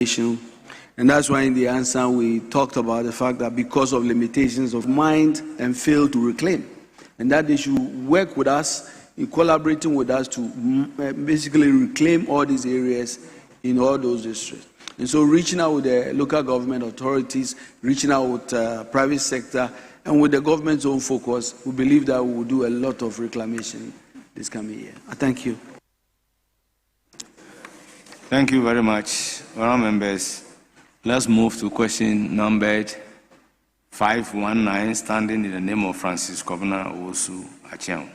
And that's why in the answer we talked about the fact that because of limitations of mind and fail to reclaim, and that they should work with us in collaborating with us to basically reclaim all these areas in all those districts. And so reaching out with the local government authorities, reaching out with private sector, and with the government's own focus, we believe that we will do a lot of reclamation this coming year. I thank you. Thank you very much. Honourable members, let's move to question numbered 519, standing in the name of Francis Governor Osu Achiang,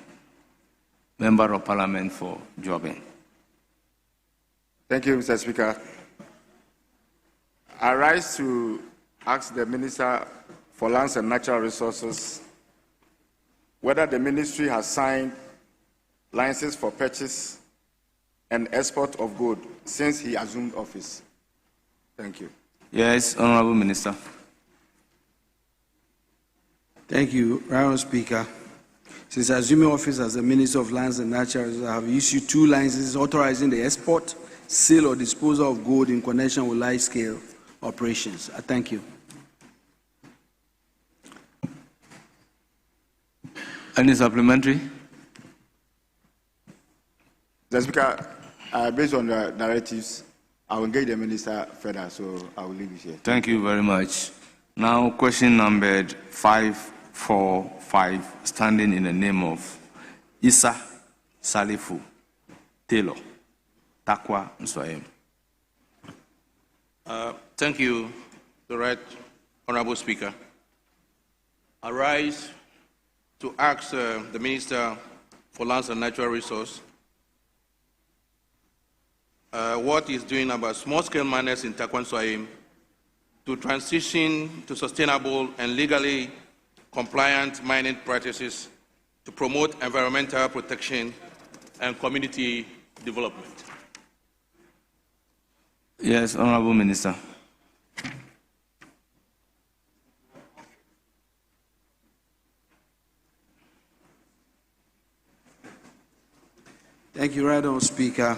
Member of Parliament for Juaben. Thank you, Mr. Speaker. I rise to ask the Minister for Lands and Natural Resources whether the ministry has signed licenses for purchase and export of gold since he assumed office. Thank you. Yes, Honourable Minister. Thank you, Honourable Speaker. Since assuming office as the Minister of Lands and Natural Resources, I have issued 2 licenses authorizing the export, sale, or disposal of gold in connection with large-scale operations. I thank you. Any supplementary? Mr. Speaker, based on the directives, I will engage the Minister further, so I will leave it here. Thank you very much. Now, question numbered 545, standing in the name of Issa Salifu Taylor, Takwa Nswayem. Thank you, the Right Honourable Speaker. I rise to ask the Minister for Lands and Natural Resources what he's doing about small-scale miners in Takwa Nswayem to transition to sustainable and legally compliant mining practices to promote environmental protection and community development. Yes, Honourable Minister. Thank you, Right Honourable Speaker.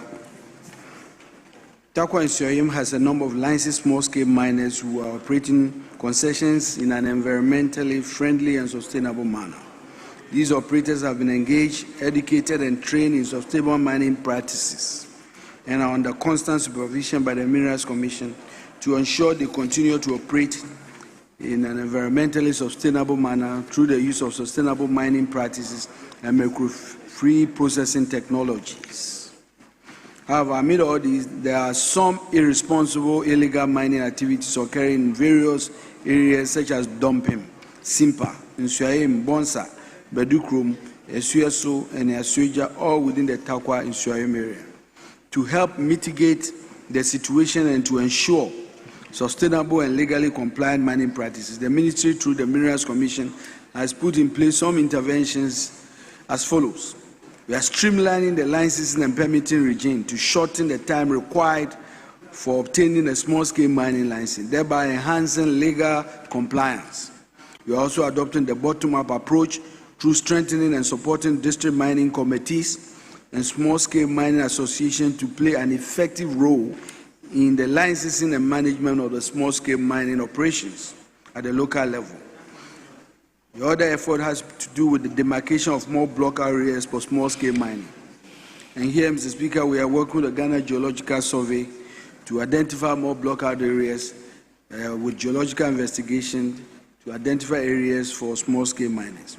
Takwa Nswayem has a number of licensed small-scale miners who are operating concessions in an environmentally friendly and sustainable manner. These operators have been engaged, educated, and trained in sustainable mining practices and are under constant supervision by the Minerals Commission to ensure they continue to operate in an environmentally sustainable manner through the use of sustainable mining practices and mercury-free processing technologies. However, amid all these, there are some irresponsible illegal mining activities occurring in various areas such as Dompem, Simpa, Nswayem, Bonsa, Bedukrum, Esueso, and Asueja, all within the Takwa Nswayem area. To help mitigate the situation and to ensure sustainable and legally compliant mining practices, the Ministry, through the Minerals Commission, has put in place some interventions as follows. We are streamlining the licensing and permitting regime to shorten the time required for obtaining a small-scale mining license, thereby enhancing legal compliance. We are also adopting the bottom-up approach through strengthening and supporting district mining committees and small-scale mining associations to play an effective role in the licensing and management of the small-scale mining operations at the local level. The other effort has to do with the demarcation of more block areas for small-scale mining. And here, Mr. Speaker, we are working with the Ghana Geological Survey to identify more block-out areas with geological investigation to identify areas for small-scale miners.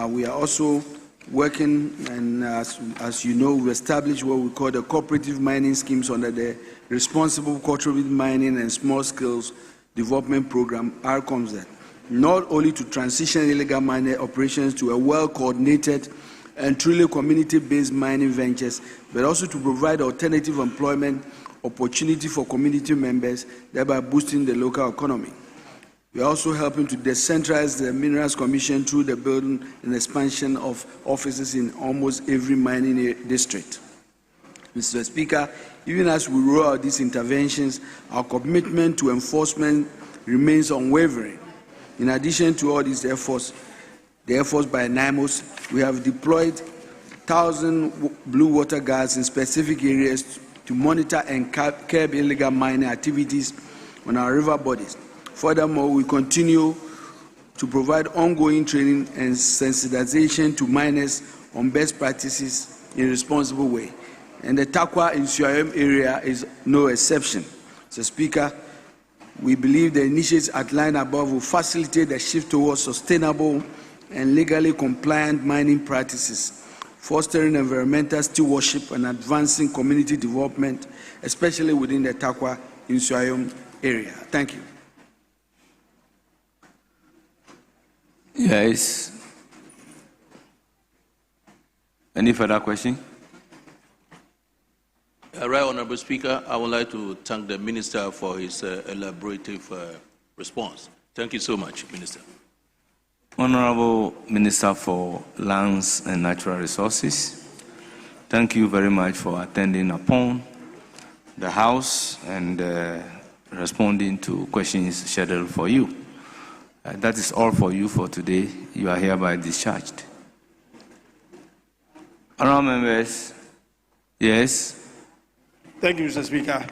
We are also working, and as you know, we established what we call the cooperative mining schemes under the Responsible Cooperative Mining and Small Scales Development Program, RCOMSDET, not only to transition illegal mining operations to a well-coordinated and truly community-based mining ventures, but also to provide alternative employment opportunity for community members, thereby boosting the local economy. We are also helping to decentralize the Minerals Commission through the building and expansion of offices in almost every mining district. Mr. Speaker, even as we roll out these interventions, our commitment to enforcement remains unwavering. In addition to all these efforts, the efforts by NIMOS, we have deployed 1,000 blue water guards in specific areas to monitor and curb illegal mining activities on our river bodies. Furthermore, we continue to provide ongoing training and sensitization to miners on best practices in a responsible way. And the Tarkwa in Suayem area is no exception. Mr. Speaker, we believe the initiatives outlined above will facilitate the shift towards sustainable and legally compliant mining practices, fostering environmental stewardship and advancing community development, especially within the Tarkwa in Suayem area. Thank you. Yes. Any further question? Right, Honorable Speaker, I would like to thank the Minister for his elaborative response. Thank you so much, Minister. Honorable Minister for Lands and Natural Resources, thank you very much for attending upon the House and responding to questions scheduled for you. That is all for you for today. You are hereby discharged. Honorable members, yes. Thank you, Mr. Speaker.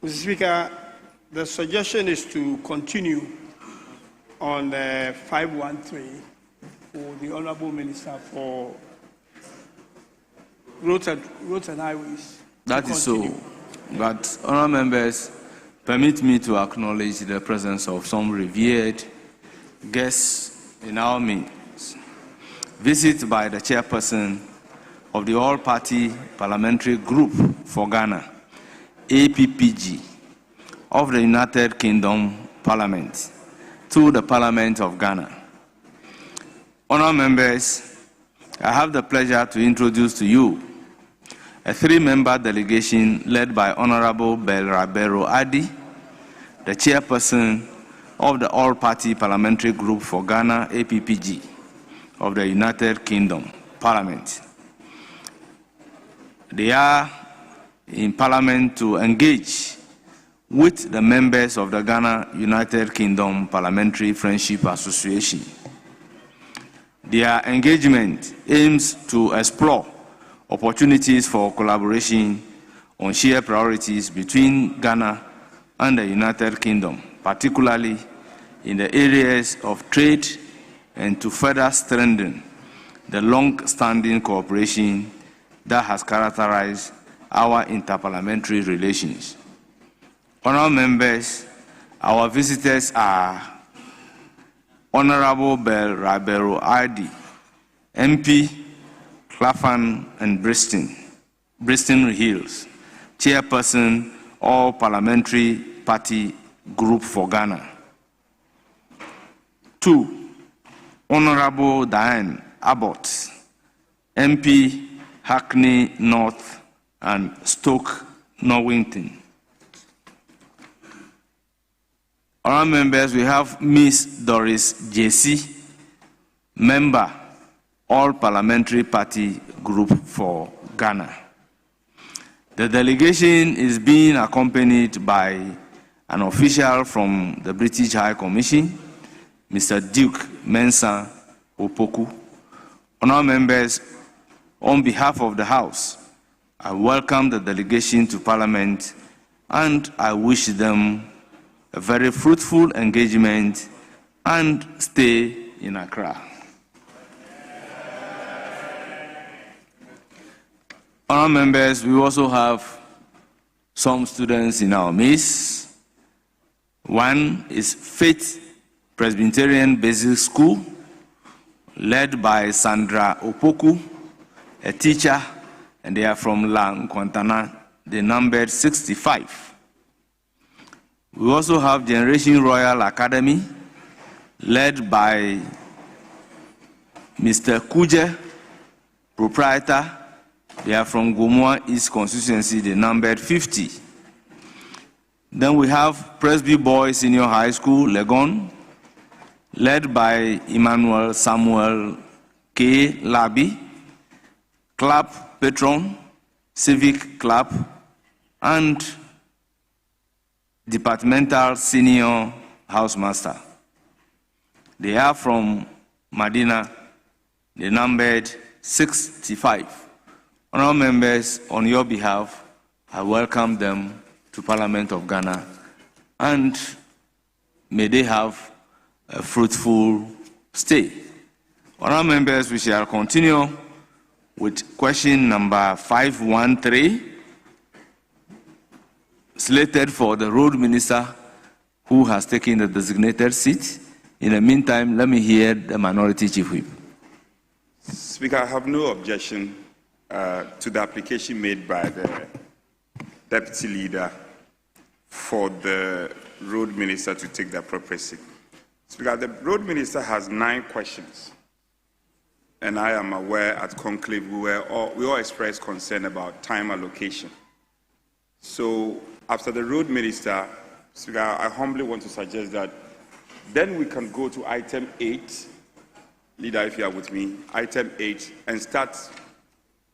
Mr. Speaker, the suggestion is to continue on 513 for the Honorable Minister for Roads and Highways. That is so. But, honorable members, permit me to acknowledge the presence of some revered guests in our midst. Visit by the chairperson of the All-Party Parliamentary Group for Ghana, APPG, of the United Kingdom Parliament, to the Parliament of Ghana. Honourable members, I have the pleasure to introduce to you a three-member delegation led by Honourable Belrabero Adi, the chairperson of the All-Party Parliamentary Group for Ghana, APPG, of the United Kingdom Parliament. They are in Parliament to engage with the members of the Ghana United Kingdom Parliamentary Friendship Association. Their engagement aims to explore opportunities for collaboration on shared priorities between Ghana and the United Kingdom, particularly in the areas of trade, and to further strengthen the long-standing cooperation that has characterized our interparliamentary relations. Honourable members, our visitors are Honourable Belrabero Adi, MP, Clapham and Bristol Hills, Chairperson, All Parliamentary Party Group for Ghana. 2, Honourable Diane Abbott, MP, Hackney North and Stoke Norwington. Honourable members, we have Ms. Doris JC, member, All Parliamentary Party Group for Ghana. The delegation is being accompanied by an official from the British High Commission, Mr. Duke Mensah Opoku. Honourable members, on behalf of the House, I welcome the delegation to Parliament and I wish them a very fruitful engagement and stay in Accra. Honourable members, we also have some students in our midst. One is Faith Presbyterian Basic School, led by Sandra Opoku, a teacher, and they are from La Nkwantana. They numbered 65. We also have Generation Royal Academy, led by Mr. Kuje, proprietor. They are from Gomoa East constituency. They numbered 50. Then we have Presby Boys Senior High School, Legon, led by Emmanuel Samuel K. Labi, Club Patron, Civic Club, and Departmental Senior Housemaster. They are from Medina. They numbered 65. Honourable members, on your behalf, I welcome them to Parliament of Ghana, and may they have a fruitful stay. Honourable members, we shall continue with question number 513, slated for the Road Minister who has taken the designated seat. In the meantime, let me hear the Minority Chief Whip. Speaker, I have no objection to the application made by the Deputy Leader for the Road Minister to take the appropriate seat. Speaker, the Road Minister has 9 questions, and I am aware at conclave we all expressed concern about time allocation. So after the Road Minister, Speaker, I humbly want to suggest that then we can go to item 8, Leader, if you are with me, item 8, and start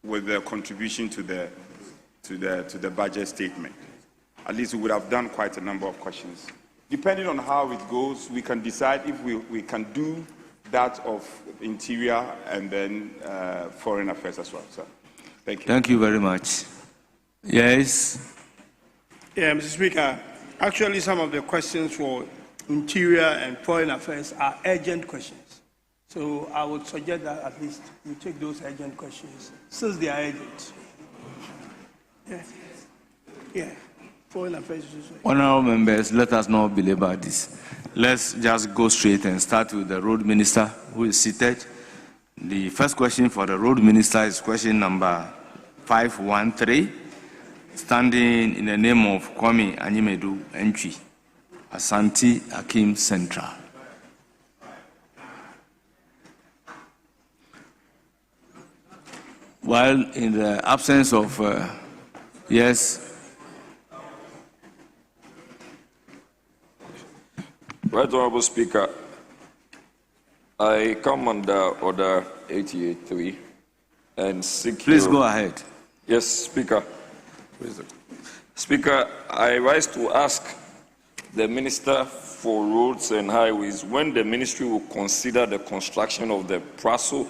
with the contribution to the budget statement. At least we would have done quite a number of questions. Depending on how it goes, we can decide if we can do that of Interior and then Foreign Affairs as well. So, thank you. Thank you very much. Yes. Yeah, Mr. Speaker, actually some of the questions for Interior and Foreign Affairs are urgent questions. So I would suggest that at least you take those urgent questions since they are urgent. Yeah. Foreign Affairs. Honourable members, let us not belabor this. Let's just go straight and start with the Road Minister who is seated. The first question for the Road Minister is question number 513, standing in the name of Kwame Anyimedu Entry, Asante Akim Central. While in the absence of, yes. Right Honourable Speaker, I come under Order 88.3 and seek Please go ahead. Yes, Speaker. Speaker, I rise to ask the Minister for Roads and Highways when the Ministry will consider the construction of the Praso,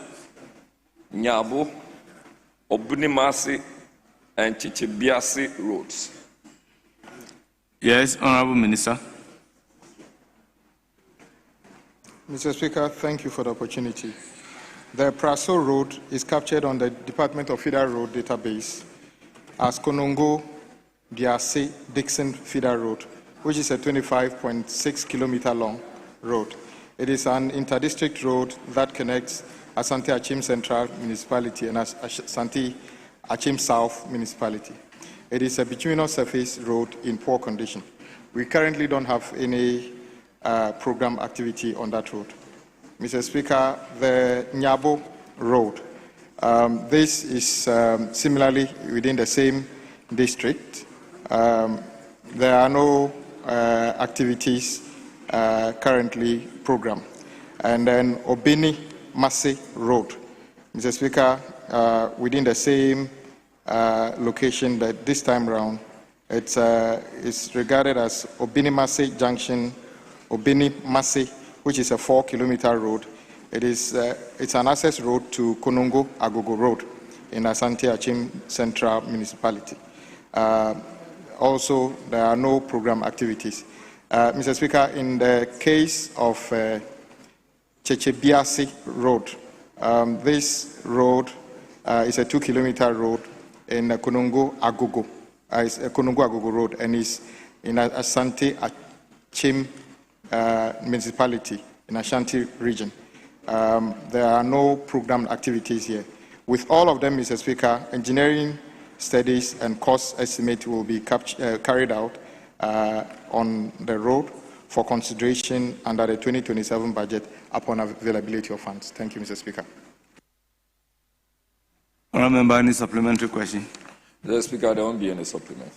Nyabo, Obunimasi, and Chichibiasi roads. Yes, Honourable Minister. Mr. Speaker, thank you for the opportunity. The Praso Road is captured on the Department of Feeder Road database as Konongo Diase Dixon Feeder Road, which is a 25.6 kilometer long road. It is an interdistrict road that connects Asante Achim Central Municipality and Asante Achim South Municipality. It is a bituminous surface road in poor condition. We currently don't have any program activity on that road. Mr. Speaker, the Nyabo Road, this is similarly within the same district. There are no activities currently programmed. And then Obini Mase Road, Mr. Speaker, within the same location that this time around, it's regarded as Obini Mase Junction, Obini Mase, which is a 4-kilometer road. It's an access road to Konongo Agogo Road in Asante Achim Central Municipality. Also, there are no program activities. Mr. Speaker, in the case of Chechebiasi Road, this road is a 2-kilometer road in Konongo Agogo. It's a Konongo Agogo Road, and is in Asante Achim Municipality in Ashanti region. There are no program activities here. With all of them, Mr. Speaker, engineering studies and cost estimate will be carried out on the road for consideration under the 2027 budget upon availability of funds. Thank you, Mr. Speaker. Honourable Member, any supplementary question? Mr. Speaker, there won't be any supplement.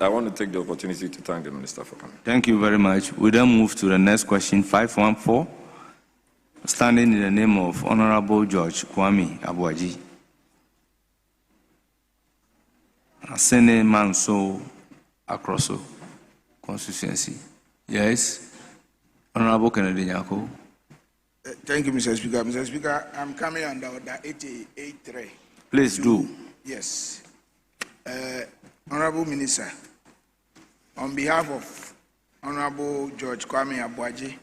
I want to take the opportunity to thank the Minister for coming. Thank you very much. We then move to the next question, 514, standing in the name of Honourable George Kwame Abuaji. Asene Manso Akroso constituency. Yes, Honourable Kennedy Nyako. Thank you, Mr. Speaker. Mr. Speaker, I'm coming under Order 88.3. Please do. Yes. Honorable Minister, on behalf of Honorable George Kwame Abuaji,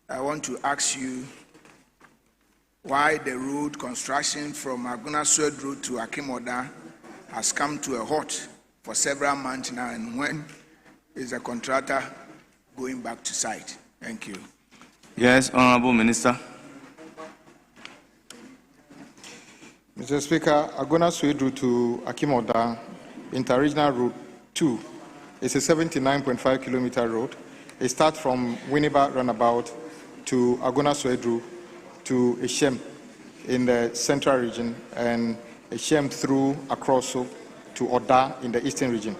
I want to ask you why the road construction from Aguna Sword Road to Akimoda has come to a halt for several months now, and when is the contractor going back to site? Thank you. Yes, Honorable Minister. Mr. Speaker, Aguna Sword Road to Akimoda Interregional Route 2 is a 79.5 kilometer road. It starts from Winneba Runabout to Aguna Sword Road to Eshem in the central region, and Eshem through Akroso to Oda in the eastern region.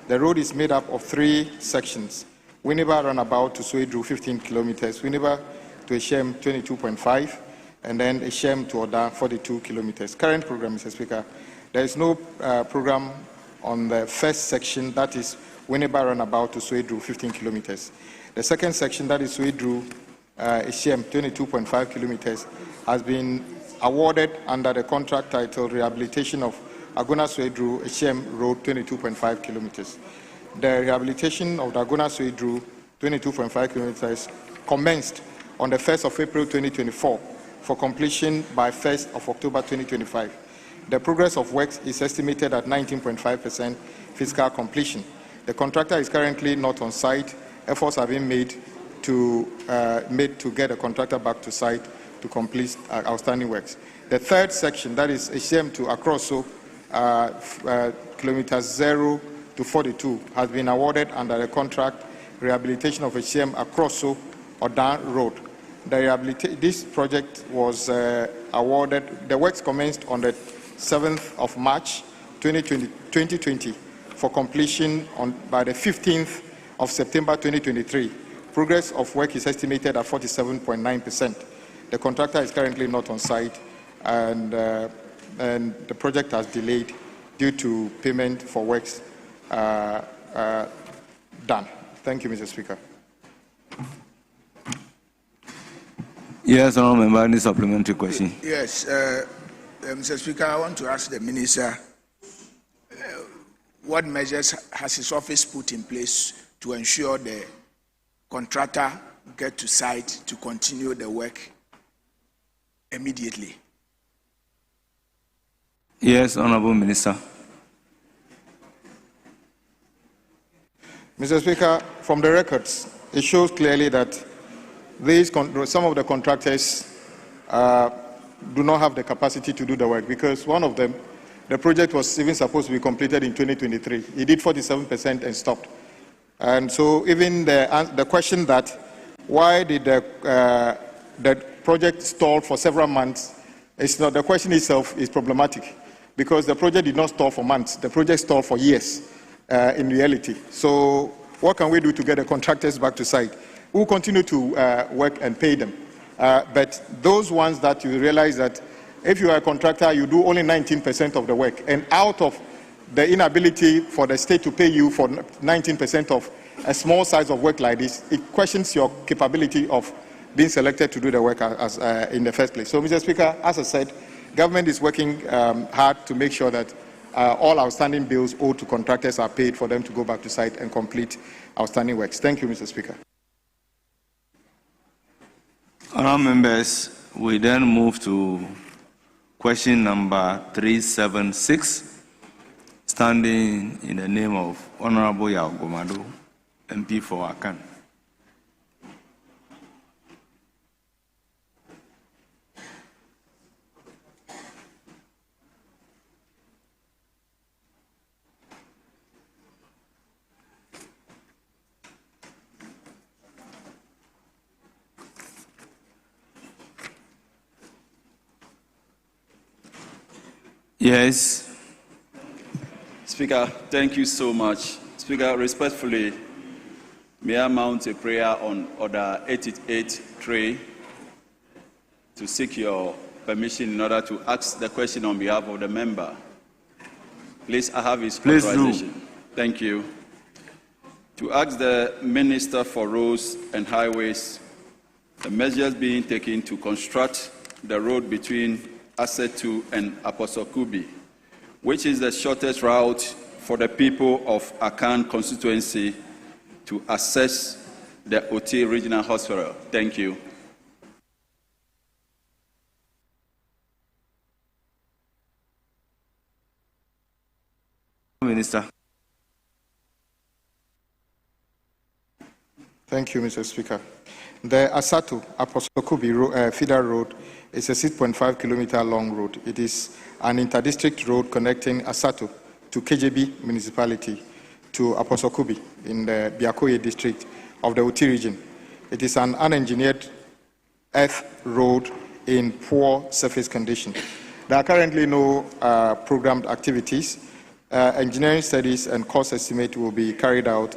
The road is made up of 3 sections. Winneba Runabout to Sword Road 15 kilometers, Winneba to Eshem 22.5, and then Eshem to Oda 42 kilometers. Current program, Mr. Speaker, there is no program on the first section, that is Winneba Runabout to Sword Road 15 kilometers. The second section, that is Sword Road Eshem 22.5 kilometers, has been awarded under the contract titled Rehabilitation of Aguna Sword Road Eshem Road 22.5 kilometers. The rehabilitation of the Aguna Sword Road 22.5 kilometers commenced on the 1st of April 2024 for completion by 1st of October 2025. The progress of works is estimated at 19.5% physical completion. The contractor is currently not on site. Efforts have been made to get the contractor back to site to complete outstanding works. The third section, that is Eshem to Akroso, kilometers 0 to 42, has been awarded under the contract Rehabilitation of Eshem Akroso Odan Road. This project was awarded, the works commenced on the 7th of March 2020 for completion by the 15th of September 2023. Progress of work is estimated at 47.9%. The contractor is currently not on site, and the project has delayed due to payment for works done. Thank you, Mr. Speaker. Yes, Honourable Member, any supplementary question? Yes, Mr. Speaker, I want to ask the Minister what measures has his office put in place to ensure the contractor get to site to continue the work immediately? Yes, Honourable Minister. Mr. Speaker, from the records, it shows clearly that some of the contractors do not have the capacity to do the work, because one of them, the project was even supposed to be completed in 2023. He did 47% and stopped. And so even the question that why did the project stall for several months, it's not, the question itself is problematic, because the project did not stall for months. The project stalled for years in reality. So what can we do to get the contractors back to site? We'll continue to work and pay them. But those ones that you realize that if you are a contractor, you do only 19% of the work, and out of the inability for the state to pay you for 19% of a small size of work like this, it questions your capability of being selected to do the work in the first place. So, Mr. Speaker, as I said, government is working hard to make sure that all outstanding bills owed to contractors are paid for them to go back to site and complete outstanding works. Thank you, Mr. Speaker. Honourable members, we then move to question number 376, standing in the name of Honourable Yao Gomado, MP for Akan. Yes. Speaker, thank you so much. Speaker, respectfully, may I mount a prayer on Order 888-3 to seek your permission in order to ask the question on behalf of the member. Please, I have his authorization. Do. Thank you. To ask the Minister for Roads and Highways the measures being taken to construct the road between Asset 2 and Apostle Kubi, which is the shortest route for the people of Akan constituency to access the Oti Regional Hospital. Thank you. Minister. Thank you, Mr. Speaker. The Asatu Aposokubi feeder road is a 6.5 kilometer long road. It is an interdistrict road connecting Asatu to KJB municipality to Aposokubi in the Biakoye district of the Oti region. It is an unengineered earth road in poor surface condition. There are currently no programmed activities. Engineering studies and cost estimate will be carried out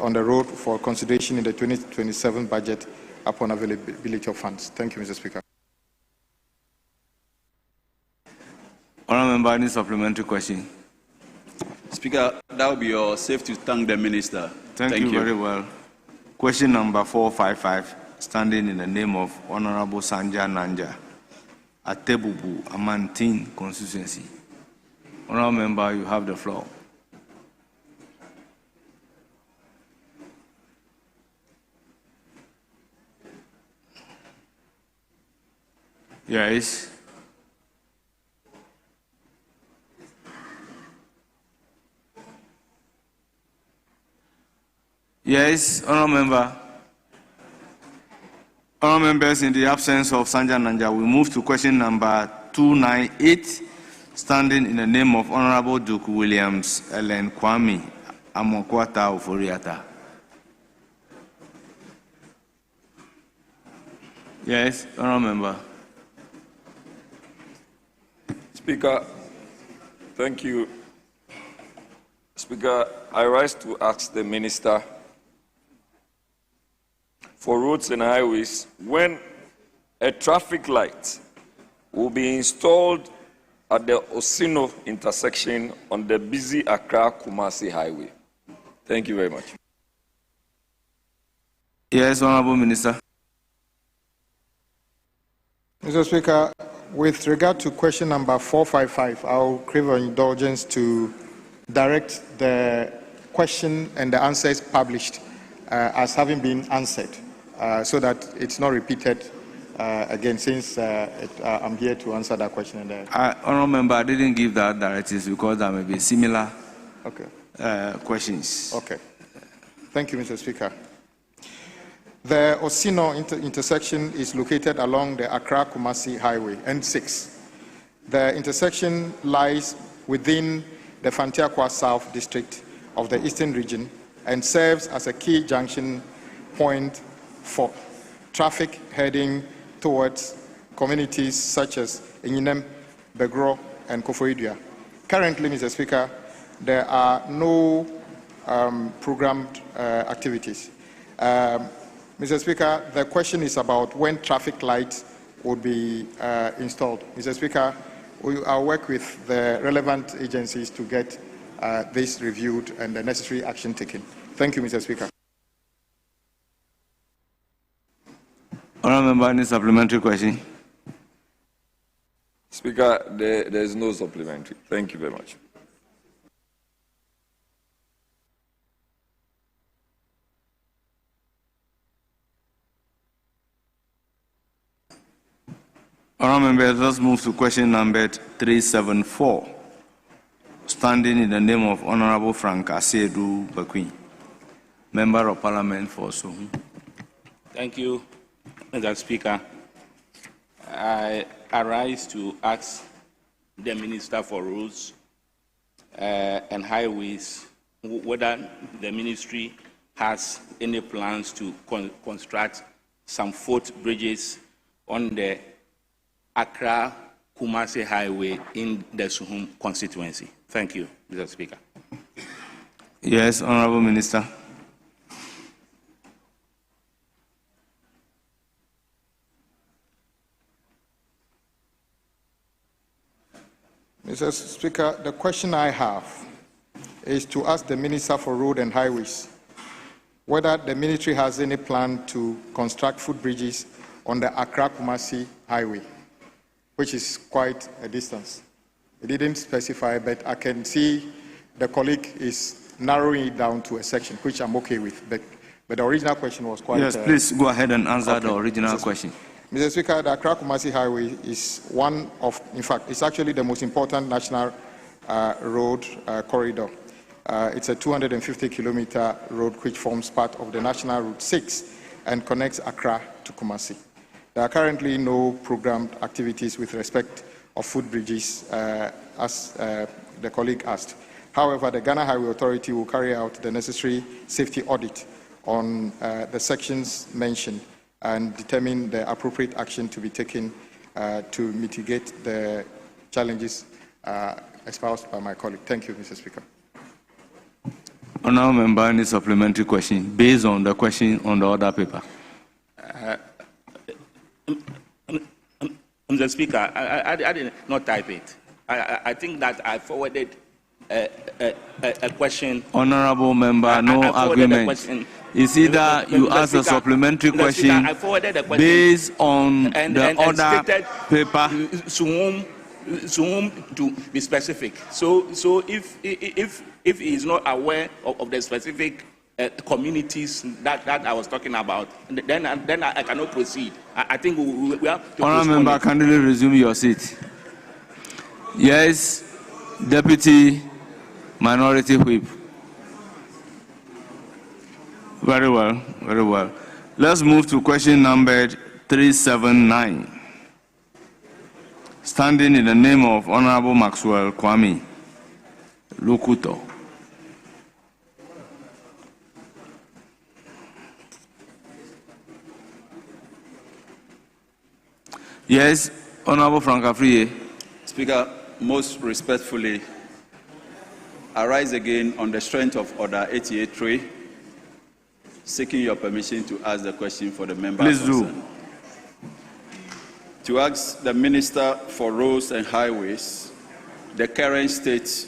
on the road for consideration in the 2027 budget upon availability of funds. Thank you, Mr. Speaker. Honourable Member, any supplementary question? Speaker, that will be your safe to thank the Minister. Thank you very well. Question number 455, standing in the name of Honourable Sanja Nanja, Atebubu, Amantin constituency. Honourable Member, you have the floor. Yes. Yes, Honourable Member. Honourable Members, in the absence of Sanja Nanja, we move to question number 298, standing in the name of Honourable Duke Williams Ellen Kwame Amokwata Oforiata. Yes, Honourable Member. Speaker, thank you. Speaker, I rise to ask the Minister for Roads and Highways when a traffic light will be installed at the Osino intersection on the busy Accra-Kumasi highway. Thank you very much. Yes, Honourable Minister. Mr. Speaker, with regard to question number 455, I'll crave an indulgence to direct the question and the answers published as having been answered, so that it's not repeated again, since I'm here to answer that question. Honourable Member, I didn't give that directives because there may be similar questions. Okay. Thank you, Mr. Speaker. The Osino intersection is located along the Accra-Kumasi Highway, N6. The intersection lies within the Fantiakwa South District of the Eastern Region and serves as a key junction point for traffic heading towards communities such as Enyinem, Begro, and Koforidua. Currently, Mr. Speaker, there are no programmed activities. Mr. Speaker, the question is about when traffic lights would be installed. Mr. Speaker, I'll work with the relevant agencies to get this reviewed and the necessary action taken. Thank you, Mr. Speaker. Honourable Member, any supplementary question? Speaker, there is no supplementary. Thank you very much. Honourable Members, let's move to question number 374, standing in the name of Honourable Frank Asiedu Bakwin, Member of Parliament for Sohum. Thank you, Mr. Speaker. I arise to ask the Minister for Roads and Highways whether the ministry has any plans to construct some footbridges on the Accra-Kumasi Highway in the Sohum constituency. Thank you, Mr. Speaker. Yes, Honourable Minister. Mr. Speaker, the question I have is to ask the Minister for Road and Highways whether the ministry has any plan to construct footbridges on the Accra-Kumasi Highway, which is quite a distance. It didn't specify, but I can see the colleague is narrowing it down to a section, which I'm okay with. But the original question was quite... Yes, please go ahead and answer the original question. Mr. Speaker, the Accra-Kumasi Highway is one of, in fact, it's actually the most important national road corridor. It's a 250-kilometer road which forms part of the National Route 6 and connects Accra to Kumasi. There are currently no programmed activities with respect of footbridges, as the colleague asked. However, the Ghana Highway Authority will carry out the necessary safety audit on the sections mentioned and determine the appropriate action to be taken to mitigate the challenges espoused by my colleague. Thank you, Mr. Speaker. Honourable Member, any supplementary question based on the question on the other paper? Mr. Speaker, I did not type it. I think that I forwarded a question. Honourable Member, no argument. It's either you ask a supplementary question based on the other paper. To whom to be specific. So if he is not aware of the specific communities that I was talking about, then I cannot proceed. I think we have to. Honourable Member, kindly resume your seat. Yes, Deputy Minority Whip. Very well, very well. Let's move to question number 379. Standing in the name of Honourable Maxwell Kwame Lukuto. Yes, Honourable Frank Afriye. Speaker, most respectfully, I rise again on the strength of Order 88-3, seeking your permission to ask the question for the member. Please do. To ask the Minister for Roads and Highways the current state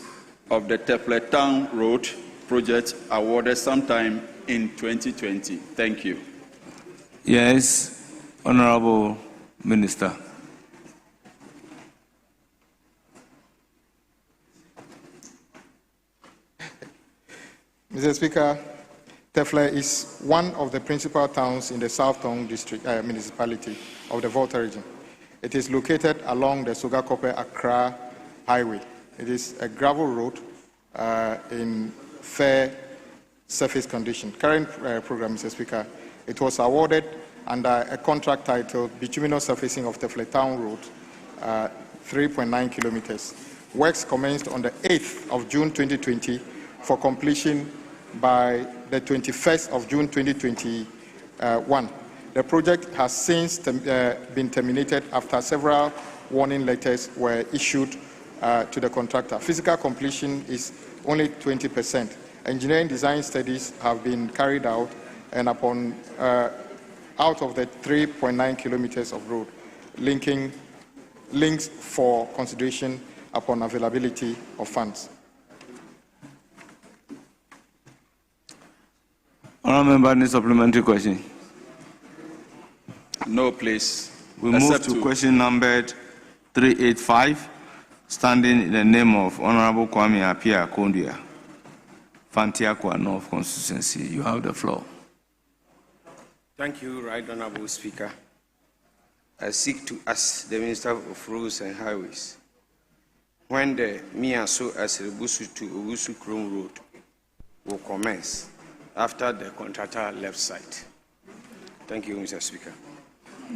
of the Tefle Town Road project awarded sometime in 2020. Thank you. Yes, Honourable Minister. Mr. Speaker, Tefle is one of the principal towns in the South Tongue District municipality of the Volta region. It is located along the Sogakope-Accra Highway. It is a gravel road in fair surface condition. Current program, Mr. Speaker, it was awarded under a contract titled Bituminous Surfacing of Tefle Town Road, 3.9 kilometers. Works commenced on the 8th of June 2020 for completion by the 21st of June 2021. The project has since been terminated after several warning letters were issued to the contractor. Physical completion is only 20%. Engineering design studies have been carried out, and upon out of the 3.9 kilometers of road, links for consideration upon availability of funds. Honourable Member, any supplementary question? No, please. We move to question number 385, standing in the name of Honourable Kwame Appiah Kondia, Fantiakwa North Constituency. You have the floor. Thank you, Right Honourable Speaker. I seek to ask the Minister of Roads and Highways when the Miaso Asiribusu to Owusu Krom Road will commence after the contractor left site. Thank you, Mr. Speaker.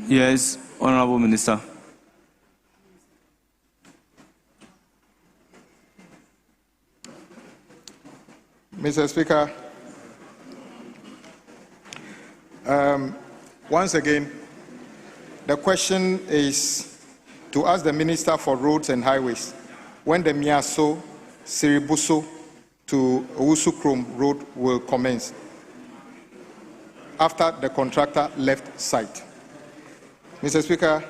Yes, Honourable Minister. Mr. Speaker, once again, the question is to ask the Minister for Roads and Highways when the Miaso Siribuso to Owusu Krom Road will commence after the contractor left site. Mr. Speaker,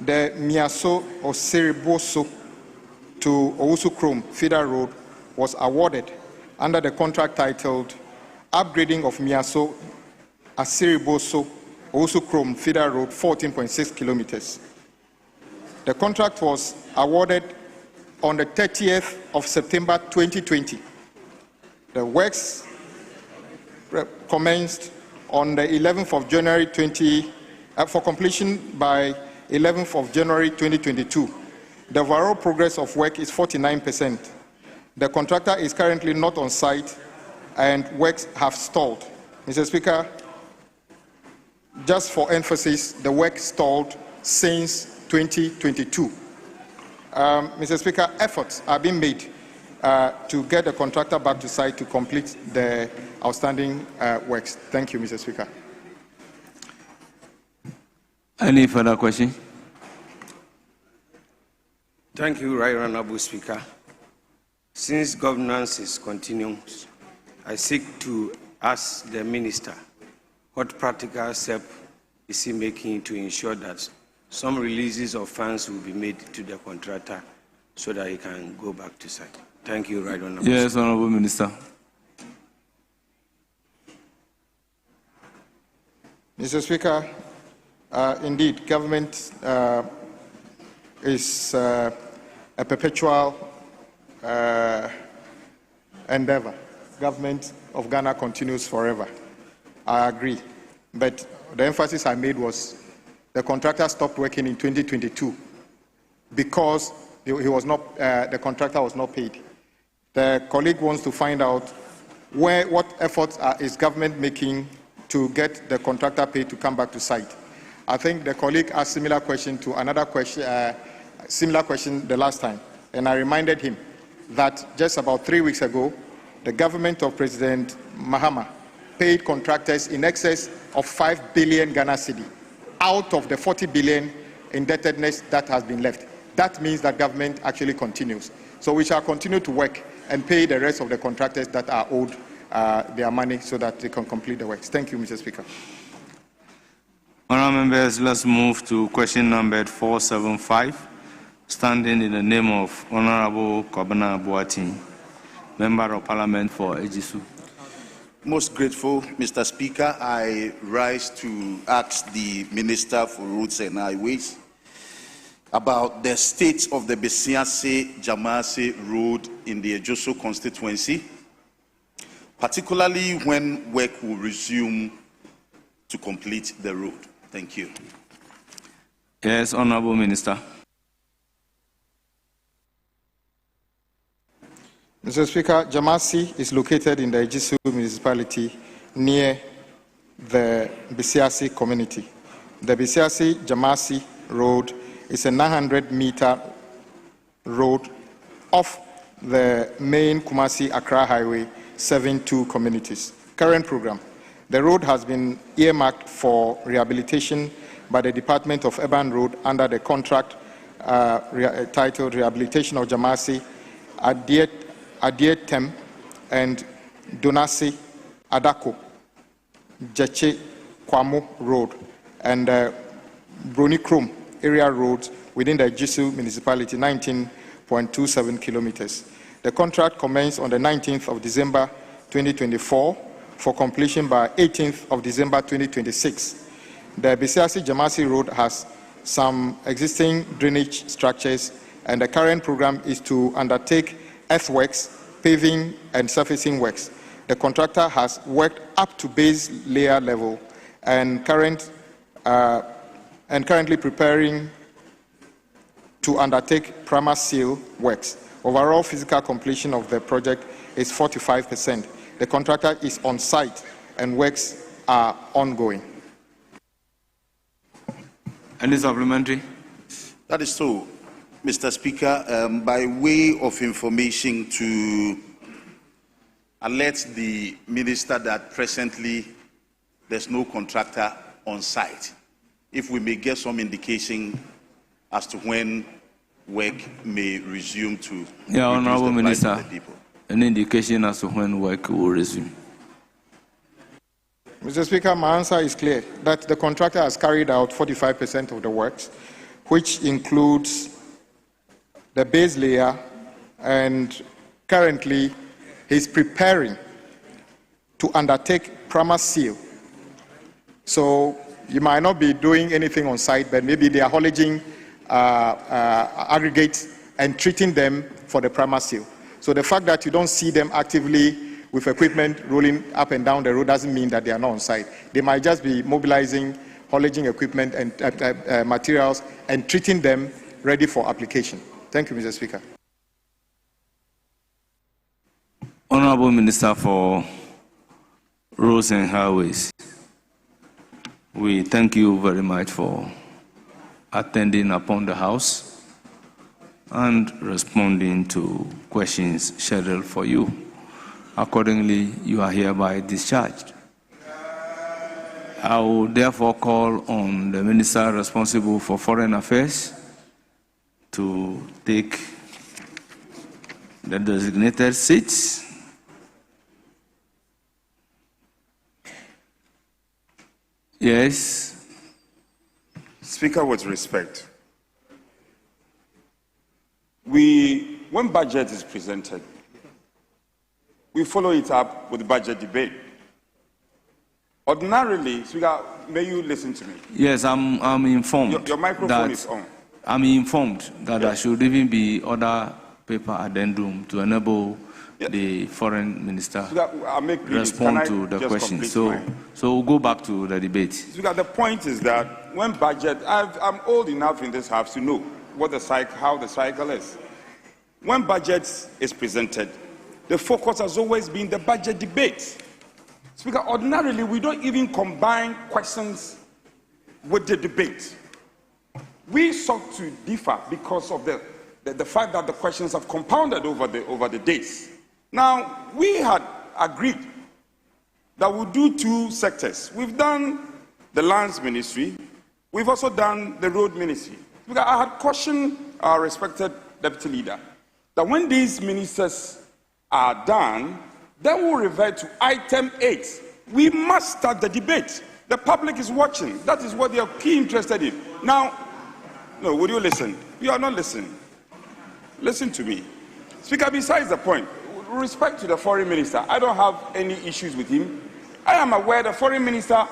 the Miaso or Siriboso to Owusu Krom Feeder Road was awarded under the contract titled Upgrading of Miaso Asiriboso Owusu Krom Feeder Road 14.6 kilometers. The contract was awarded on the 30th of September 2020 The works commenced on the 11th of January for completion by 11th of January 2022. The overall progress of work is 49%. The contractor is currently not on site and works have stalled. Mr. Speaker, just for emphasis, the work stalled since 2022. Mr. Speaker, efforts are being made to get the contractor back to site to complete the outstanding works. Thank you, Mr. Speaker. Any further question? Thank you, Right Honorable Speaker. Since governance is continuing, I seek to ask the Minister what practical step is he making to ensure that some releases of funds will be made to the contractor so that he can go back to site. Thank you, Right Honorable. Yes, Honorable Minister. Mr. Speaker, indeed, government is a perpetual endeavor. Government of Ghana continues forever. I agree. But the emphasis I made was the contractor stopped working in 2022 because the contractor was not paid. The colleague wants to find out what efforts is government making to get the contractor paid to come back to site. I think the colleague asked similar question to another question, similar question the last time, and I reminded him that just about 3 weeks ago, the government of President Mahama paid contractors in excess of 5 billion Ghana cedi out of the 40 billion indebtedness that has been left. That means that government actually continues. So we shall continue to work and pay the rest of the contractors that are owed their money so that they can complete the works. Thank you, Mr. Speaker. Honourable members, let's move to question number 475, standing in the name of Honourable Kwabena Boateng, Member of Parliament for Ejisu. Most grateful, Mr. Speaker. I rise to ask the Minister for Roads and Highways about the state of the Besiase-Jamase Road in the Ejoso constituency, particularly when work will resume to complete the road. Thank you. Yes, Honourable Minister. Mr. Speaker, Jamase is located in the Ejisu municipality near the Besiase community. The Besiase-Jamase Road is a 900-meter road off the main Kumasi-Accra Highway, 7-2 communities. Current program. The road has been earmarked for rehabilitation by the Department of Urban Road under the contract titled Rehabilitation of Jamase, Adietem, and Donasi Adako, Jeche Kwamo Road, and Broni Krom area roads within the Ejisu municipality, 19.27 kilometers. The contract commenced on the 19th of December 2024 for completion by 18th of December 2026. The Besiase-Jamase Road has some existing drainage structures, and the current program is to undertake earthworks, paving, and surfacing works. The contractor has worked up to base layer level and currently preparing to undertake primer seal works. Overall physical completion of the project is 45%. The contractor is on site and works are ongoing. Any supplementary? That is so, Mr. Speaker. By way of information to alert the Minister that presently there's no contractor on site, if we may get some indication as to when work may resume to Honourable Minister, the people. An indication as to when work will resume. Mr. Speaker, my answer is clear, that the contractor has carried out 45% of the works, which includes the base layer, and currently he's preparing to undertake primer seal. So you might not be doing anything on site, but maybe they are haulaging aggregates and treating them for the primer seal. So the fact that you don't see them actively with equipment rolling up and down the road doesn't mean that they are not on site. They might just be mobilizing, haulaging equipment and materials and treating them ready for application. Thank you, Mr. Speaker. Honorable Minister for Roads and Highways, we thank you very much for attending upon the House and responding to questions scheduled for you. Accordingly, you are hereby discharged. I will therefore call on the Minister responsible for Foreign Affairs to take the designated seats. Yes. Speaker, with respect, when budget is presented, we follow it up with budget debate. Ordinarily, Speaker, may you listen to me? Yes, I'm informed. Your microphone is on. I'm informed that there should even be other paper addendum to enable the foreign minister respond to the question. So we'll go back to the debate. Speaker, the point is that when budget, I'm old enough in this house to know what how the cycle is. When budget is presented, the focus has always been the budget debate. Speaker, ordinarily, we don't even combine questions with the debate. We sought to differ because of the fact that the questions have compounded over the days. Now, we had agreed that we'll do two sectors. We've done the lands ministry. We've also done the road ministry. Because I had cautioned our respected deputy leader that when these ministers are done, then we'll revert to item 8. We must start the debate. The public is watching. That is what they are key interested in. Now, no, would you listen? You are not listening. Listen to me. Speaker, besides the point, with respect to the foreign minister, I don't have any issues with him. I am aware the foreign minister,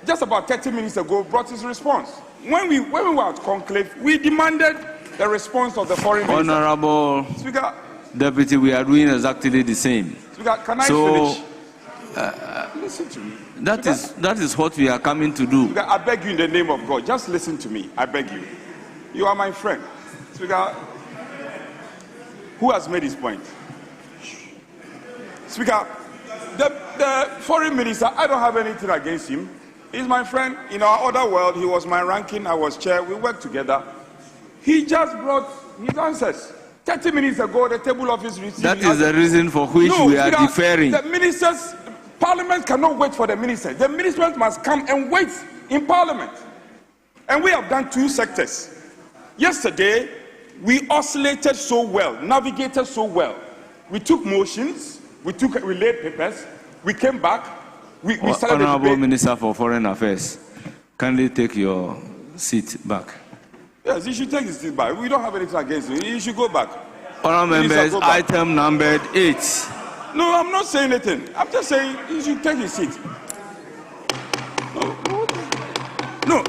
just about 30 minutes ago, brought his response. When we were at conclave, we demanded the response of the foreign minister. Honorable Speaker, Deputy, we are doing exactly the same. Speaker, can I finish? Listen to me. That is what we are coming to do. Speaker, I beg you in the name of God, just listen to me. I beg you. You are my friend. Speaker, who has made his point? Speaker, the foreign minister, I don't have anything against him. He's my friend. In our other world, he was my ranking, I was chair, we worked together. He just brought his answers. 30 minutes ago, the table of his received. That is the reason for which we are deferring. The ministers, Parliament cannot wait for the ministers. The ministers must come and wait in Parliament. And we have done two sectors. Yesterday, we oscillated so well, navigated so well. We took motions, we laid papers, we came back, we started the Honorable debate. Minister for Foreign Affairs, kindly take your seat back. Yes, you should take his seat back. We don't have anything against you. You should go back. Honorable members, item numbered 8. No, I'm not saying anything. I'm just saying you should take his seat. No.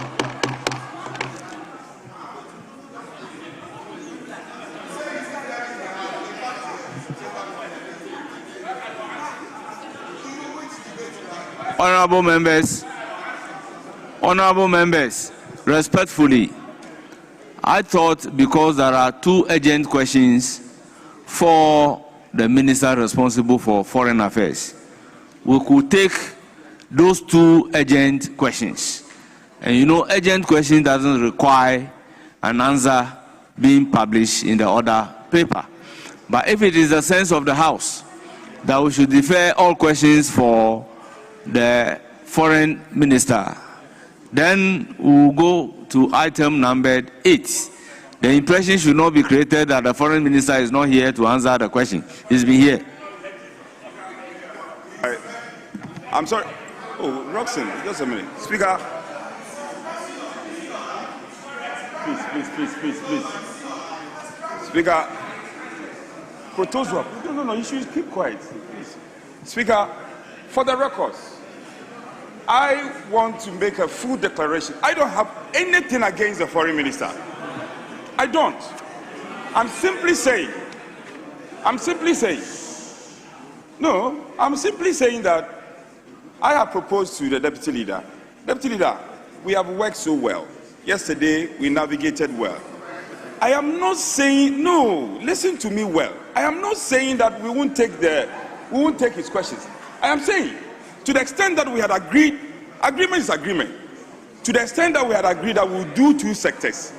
Honorable members, respectfully, I thought because there are two urgent questions for the minister responsible for foreign affairs, we could take those two urgent questions. And you know, urgent question doesn't require an answer being published in the other paper. But if it is the sense of the House that we should defer all questions for the foreign minister, then we'll go to item numbered 8. The impression should not be created that the foreign minister is not here to answer the question. He's been here. I'm sorry. Oh, Roxanne, just a minute. Speaker. Please. Speaker. Protozwa. No, you should keep quiet. Please. Speaker, for the records, I want to make a full declaration. I don't have anything against the foreign minister. I don't. I'm simply saying No, I'm simply saying that I have proposed to the Deputy Leader. Deputy Leader, we have worked so well. Yesterday, we navigated well. I am not saying, no, listen to me well. I am not saying that we won't take his questions. I am saying, to the extent that we had agreed, agreement is agreement. To the extent that we had agreed that we'll do 2 sectors,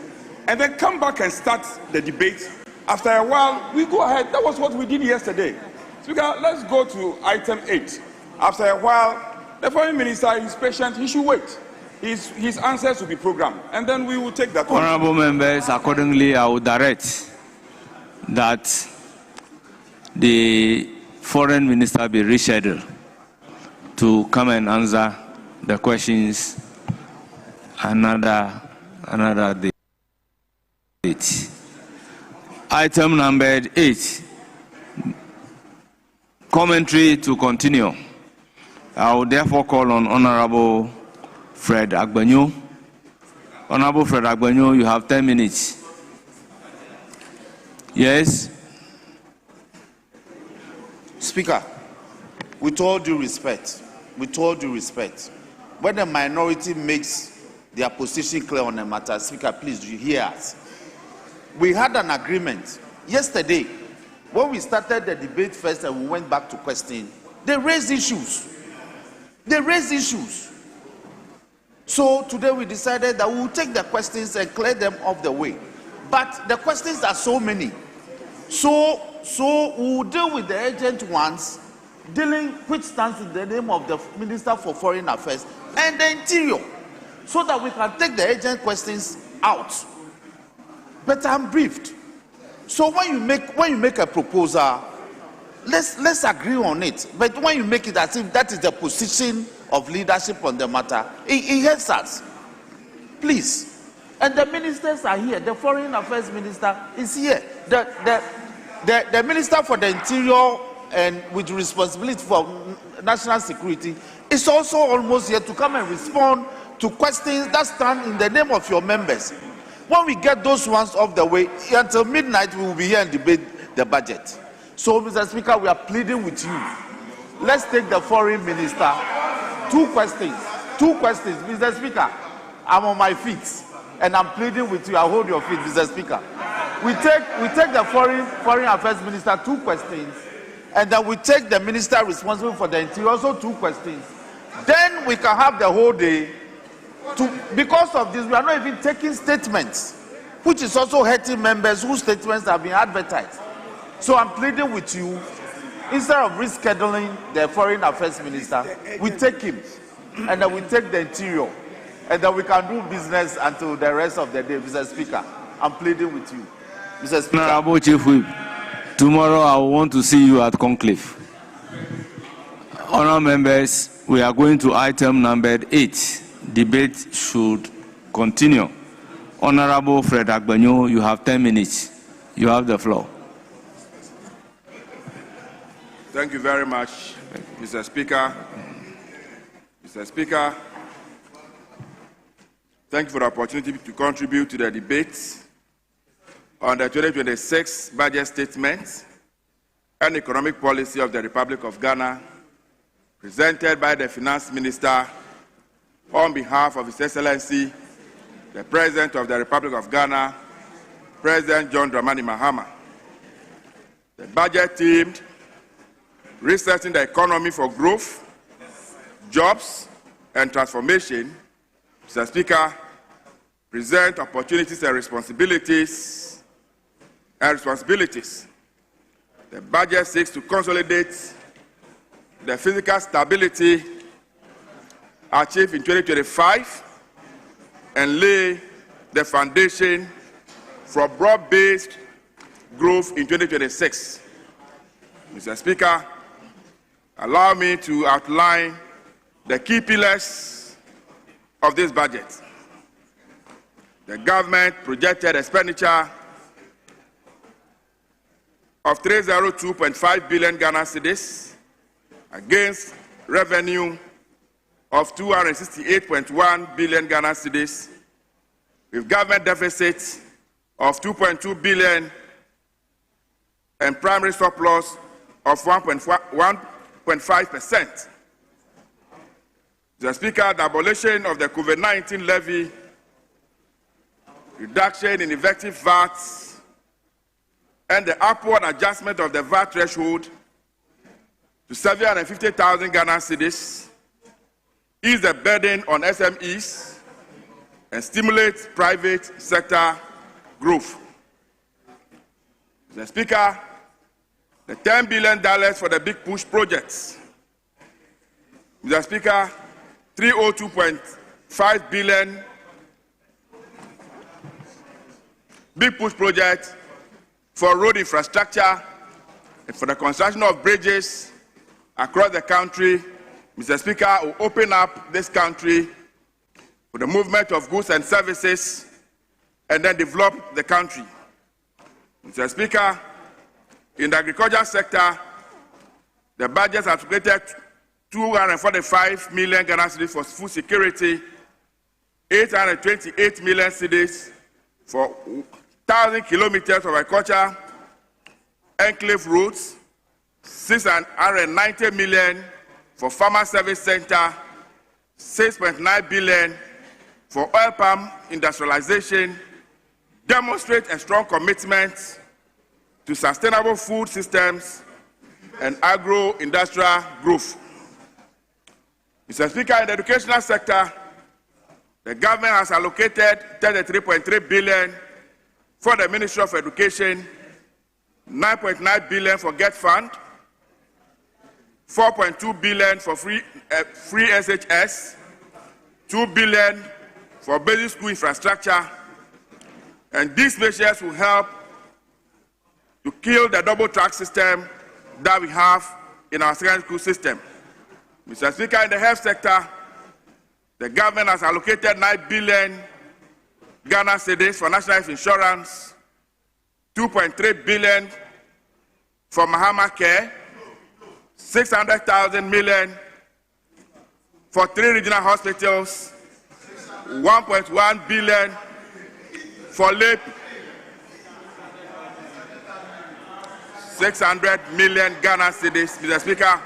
and then come back and start the debate. After a while, we go ahead. That was what we did yesterday. Speaker, let's go to item 8. After a while, the Foreign Minister is patient. He should wait. His answers will be programmed, and then we will take that. Honorable members, accordingly, I will direct that the Foreign Minister be rescheduled to come and answer the questions another date. Item number 8, commentary to continue. I will therefore call on Honorable Fred Agbanyo. Honorable Fred Agbanyo, you have 10 minutes. Yes? Speaker, with all due respect, when the minority makes their position clear on a matter, Speaker, please do you hear us? We had an agreement yesterday when we started the debate first and we went back to question. They raised issues. So today we decided that we will take the questions and clear them off the way. But the questions are so many. So we will deal with the urgent ones, which stands in the name of the Minister for Foreign Affairs and the Interior, so that we can take the urgent questions out. But I'm briefed. So when you make a proposal, let's agree on it. But when you make it as if that is the position of leadership on the matter, it hurts us. Please. And the ministers are here. The Foreign Affairs Minister is here. The Minister for the Interior and with responsibility for national security is also almost here to come and respond to questions that stand in the name of your members. When we get those ones off the way, until midnight we will be here and debate the budget. So, Mr. Speaker, we are pleading with you. Let's take the Foreign Minister. 2 questions. Mr. Speaker, I'm on my feet and I'm pleading with you. I'll hold your feet, Mr. Speaker. We take the Foreign Affairs Minister 2 questions, and then we take the Minister responsible for the Interior also 2 questions. Then we can have the whole day. Because of this, we are not even taking statements, which is also hurting members whose statements have been advertised. So I'm pleading with you, instead of rescheduling the Foreign Affairs Minister, we take him, and then we take the Interior, and then we can do business until the rest of the day, Mr. Speaker. I'm pleading with you, Mr. Speaker. Honorable Chief Whip, tomorrow I want to see you at Conclave. Honourable members, we are going to item number 8. Debate should continue. Honorable Fred Agbanyo, you have 10 minutes. You have the floor. Thank you very much, Mr. Speaker. Mr. Speaker, thank you for the opportunity to contribute to the debate on the 2026 budget statement and economic policy of the Republic of Ghana, presented by the Finance Minister on behalf of His Excellency, the President of the Republic of Ghana, President John Dramani Mahama. The budget themed resetting the economy for growth, jobs, and transformation, Mr. Speaker, present opportunities and responsibilities. The budget seeks to consolidate the physical stability achieved in 2025 and lay the foundation for broad-based growth in 2026. Mr. Speaker, allow me to outline the key pillars of this budget. The government projected expenditure of 302.5 billion Ghana cedis against revenue of 268.1 billion Ghana cedis, with government deficits of 2.2 billion and primary surplus of 1.1 0.5%. Mr. Speaker, the abolition of the COVID-19 levy, reduction in effective VAT, and the upward adjustment of the VAT threshold to 750,000 Ghana cedis ease the burden on SMEs and stimulate private sector growth. Mr. Speaker, the $10 billion for the Big Push projects. Mr. Speaker, 302.5 billion Big Push project for road infrastructure and for the construction of bridges across the country, Mr. Speaker, will open up this country for the movement of goods and services and then develop the country. Mr. Speaker, in the agriculture sector, the budget has created 245 million Ghana cedis for food security, 828 million cedis for 1,000 kilometers of agriculture, enclave roads, 690 million for farmer service center, 6.9 billion for oil palm industrialization, demonstrate a strong commitment to sustainable food systems and agro-industrial growth. Mr. Speaker, in the educational sector, the government has allocated 33.3 billion for the Ministry of Education, 9.9 billion for GET Fund, 4.2 billion for free SHS, 2 billion for basic school infrastructure, and these measures will help to kill the double track system that we have in our secondary school system. Mr. Speaker, in the health sector, the government has allocated 9 billion Ghana cedis for national health insurance, 2.3 billion for Mahama Care, 600,000 million for 3 regional hospitals, 1.1 billion for LAPE, 600 million Ghana cedis, Mr. Speaker.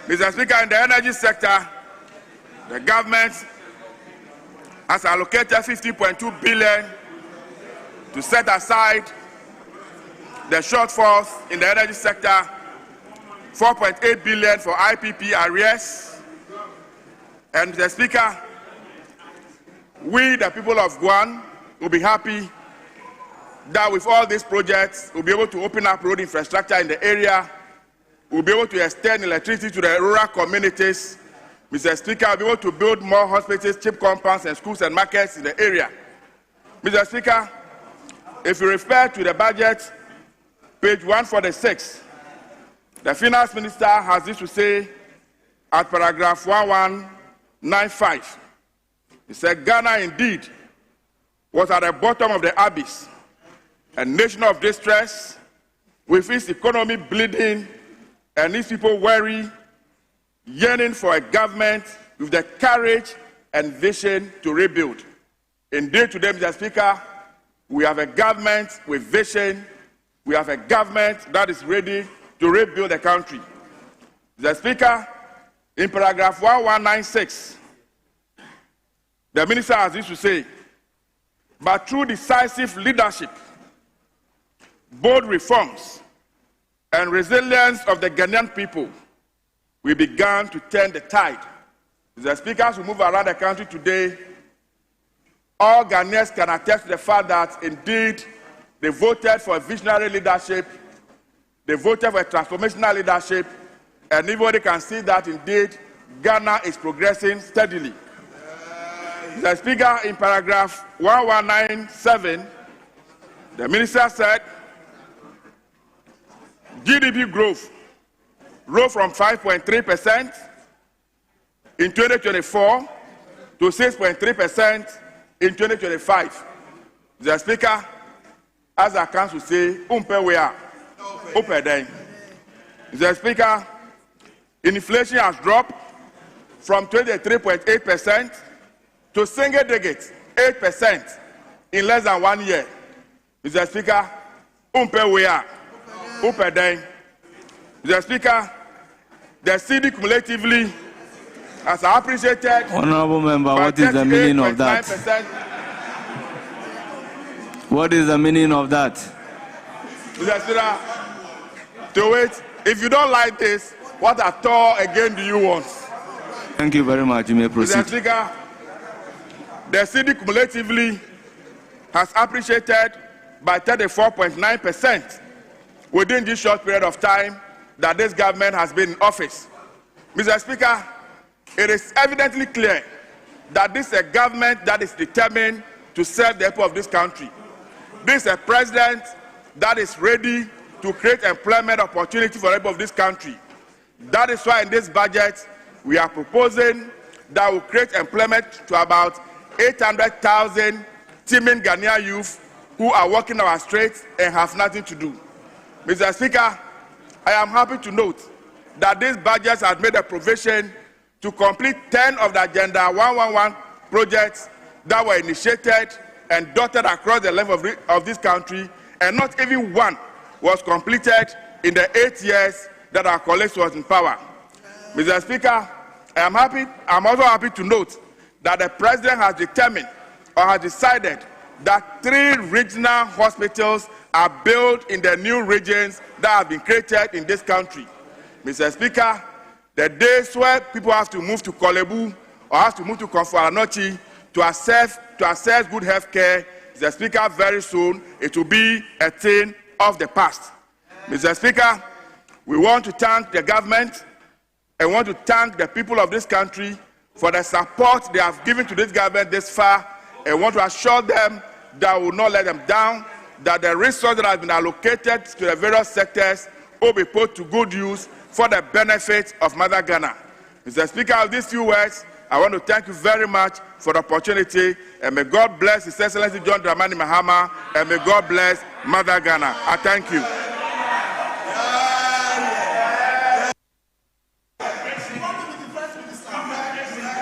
Mr. Speaker, in the energy sector, the government has allocated 50.2 billion to set aside the shortfalls in the energy sector, 4.8 billion for IPP arrears. And Mr. Speaker, we, the people of Guam, will be happy that with all these projects, we'll be able to open up road infrastructure in the area. We'll be able to extend electricity to the rural communities. Mr. Speaker, we'll be able to build more hospitals, cheap compounds, and schools and markets in the area. Mr. Speaker, if you refer to the budget, page 146, the Finance Minister has this to say at paragraph 1195. He said, Ghana indeed was at the bottom of the abyss, a nation of distress, with its economy bleeding and its people weary, yearning for a government with the courage and vision to rebuild. Indeed, today, Mr. Speaker, we have a government with vision. We have a government that is ready to rebuild the country. Mr. Speaker, in paragraph 1196, the minister has this to say, but through decisive leadership, bold reforms, and resilience of the Ghanaian people, we began to turn the tide. The speakers who move around the country today, all Ghanaians can attest to the fact that indeed they voted for visionary leadership, they voted for transformational leadership, and everybody can see that indeed Ghana is progressing steadily. The speaker, in paragraph 1197, the minister said, GDP growth rose from 5.3% in 2024 to 6.3% in 2025. The speaker, as I can say, the speaker, inflation has dropped from 23.8% to single digit 8% in less than 1 year. Mr. Speaker, the Speaker, The CD cumulatively has appreciated. Honorable member, what is the meaning of that? What is the meaning of that? Mr. Speaker, to wait. If you don't like this, what at all again do you want? Thank you very much. You may proceed. Mr. Speaker, the CD cumulatively has appreciated by 34.9% within this short period of time that this government has been in office. Mr. Speaker, it is evidently clear that this is a government that is determined to serve the people of this country. This is a president that is ready to create employment opportunity for the people of this country. That is why in this budget, we are proposing that will create employment to about 800,000 teeming Ghanaian youth who are working our streets and have nothing to do. Mr. Speaker, I am happy to note that this budget has made a provision to complete 10 of the Agenda 111 projects that were initiated and dotted across the length of this country, and not even one was completed in the 8 years that our colleagues was in power. Mr. Speaker, I'm also happy to note that the President has determined or has decided that 3 regional hospitals are built in the new regions that have been created in this country. Mr. Speaker, the days where people have to move to Kolebu or have to move to Komfo-Anokye to access good health care, Mr. Speaker, very soon it will be a thing of the past. Mr. Speaker, we want to thank the government and want to thank the people of this country for the support they have given to this government this far, and want to assure them that we will not let them down, that the resources that have been allocated to the various sectors will be put to good use for the benefit of Mother Ghana. Mr. Speaker, of these few words, I want to thank you very much for the opportunity, and may God bless His Excellency John Dramani Mahama, and may God bless Mother Ghana. I thank you.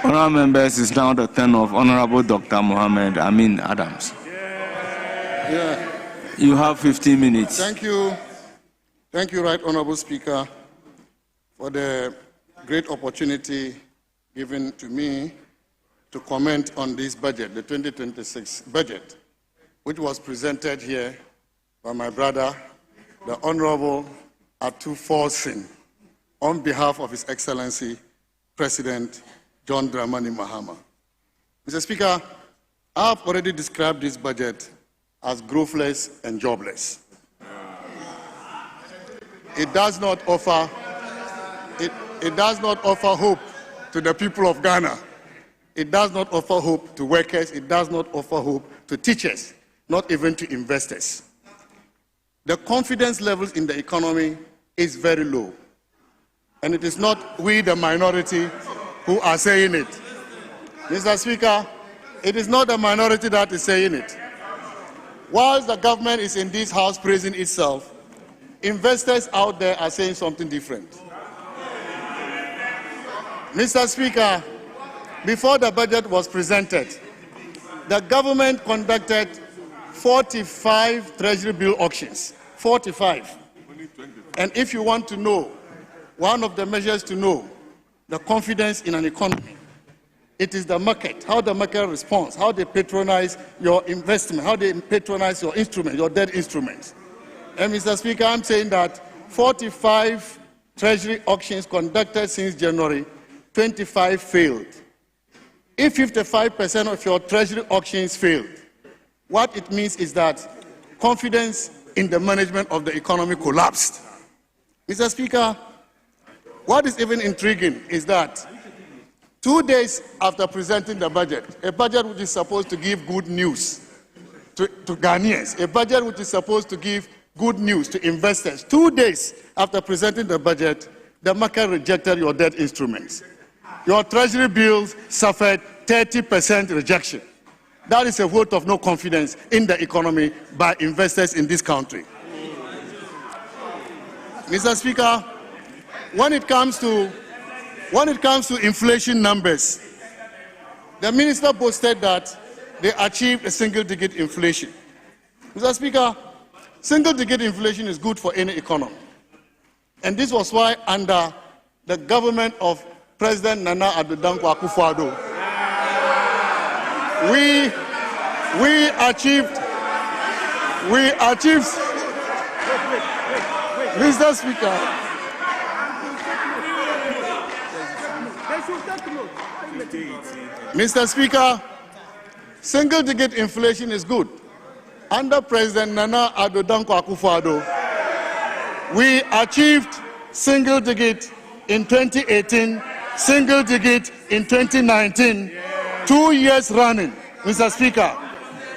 Honourable members, it's now the turn of Honourable Dr. Mohammed Amin Adams. You have 15 minutes. Thank you. Thank you, Right Honourable Speaker, for the great opportunity given to me to comment on this budget, the 2026 budget, which was presented here by my brother, the Honourable Atu Forson, on behalf of His Excellency President John Dramani Mahama. Mr. Speaker, I have already described this budget as growthless and jobless. It does not offer hope to the people of Ghana. It does not offer hope to workers. It does not offer hope to teachers, not even to investors. The confidence levels in the economy is very low. And it is not we, the minority, who are saying it. Mr. Speaker, it is not the minority that is saying it. Whilst the government is in this house praising itself, investors out there are saying something different. Mr. Speaker, before the budget was presented, the government conducted 45 Treasury bill auctions. 45. And if you want to know, one of the measures to know the confidence in an economy, it is the market, how the market responds, how they patronize your investment, how they patronize your instrument, your debt instruments. And Mr. Speaker, I'm saying that 45 Treasury auctions conducted since January, 25 failed. If 55% of your Treasury auctions failed, what it means is that confidence in the management of the economy collapsed. Mr. Speaker, what is even intriguing is that 2 days after presenting the budget, a budget which is supposed to give good news to Ghanaians, a budget which is supposed to give good news to investors, 2 days after presenting the budget, the market rejected your debt instruments. Your Treasury bills suffered 30% rejection. That is a vote of no confidence in the economy by investors in this country. Mr. Speaker, when it comes to inflation numbers, the minister boasted that they achieved a single-digit inflation. Mr. Speaker, single-digit inflation is good for any economy. And this was why under the government of President Nana Addo Dankwa Akufo-Addo. We achieved, Mr. Speaker, Mr. Speaker, single-digit inflation is good. Under President Nana Addo Dankwa Akufo-Addo, we achieved single-digit in 2018, single-digit in 2019, 2 years running, Mr. Speaker.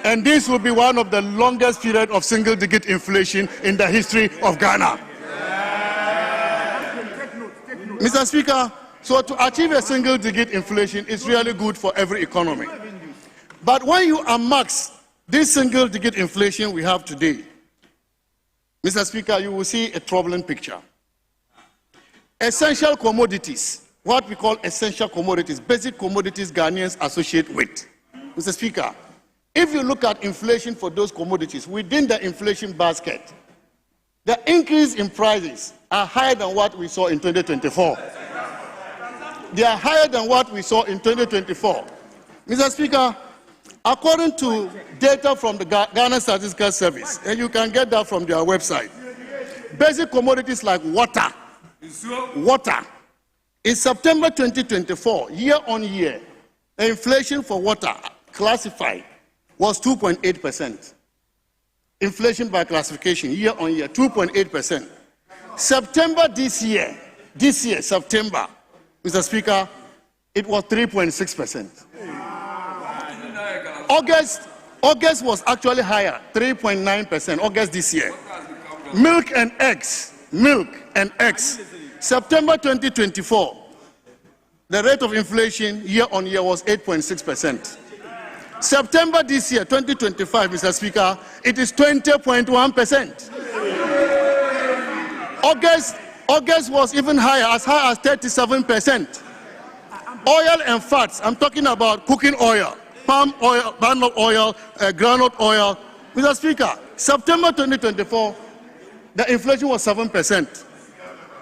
And this will be one of the longest periods of single-digit inflation in the history of Ghana. Mr. Speaker, so to achieve a single-digit inflation is really good for every economy. But when you unmax this single-digit inflation we have today, Mr. Speaker, you will see a troubling picture. Essential commodities, what we call essential commodities, basic commodities Ghanaians associate with. Mr. Speaker, if you look at inflation for those commodities within the inflation basket, the increase in prices are higher than what we saw in 2024. They are higher than what we saw in 2024. Mr. Speaker, according to data from the Ghana Statistical Service, and you can get that from their website, basic commodities like water, in September 2024, year on year, the inflation for water classified was 2.8%. Inflation by classification, year on year, 2.8%. September this year, September, Mr. Speaker, it was 3.6%. August was actually higher, 3.9%, August this year. Milk and eggs, September 2024, the rate of inflation year on year was 8.6%. September this year, 2025, Mr. Speaker, it is 20.1%. August was even higher, as high as 37%. Oil and fats, I'm talking about cooking oil, palm oil, groundnut oil. Mr. Speaker, September 2024, the inflation was 7%.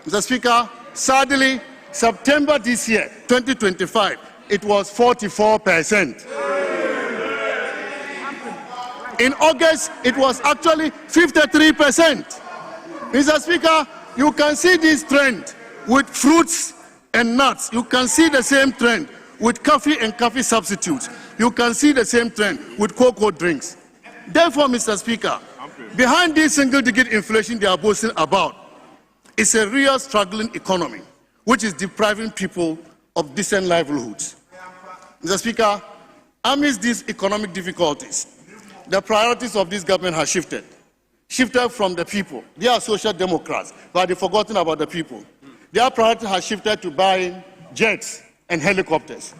Mr. Speaker, sadly, September this year, 2025, it was 44%. In August, it was actually 53%. Mr. Speaker, you can see this trend with fruits and nuts. You can see the same trend with coffee and coffee substitutes. You can see the same trend with cocoa drinks. Therefore, Mr. Speaker, behind this single-digit inflation they are boasting about is a real struggling economy, which is depriving people of decent livelihoods. Mr. Speaker, amidst these economic difficulties, the priorities of this government have shifted from the people. They are social democrats, but they've forgotten about the people. Their priority has shifted to buying jets and helicopters.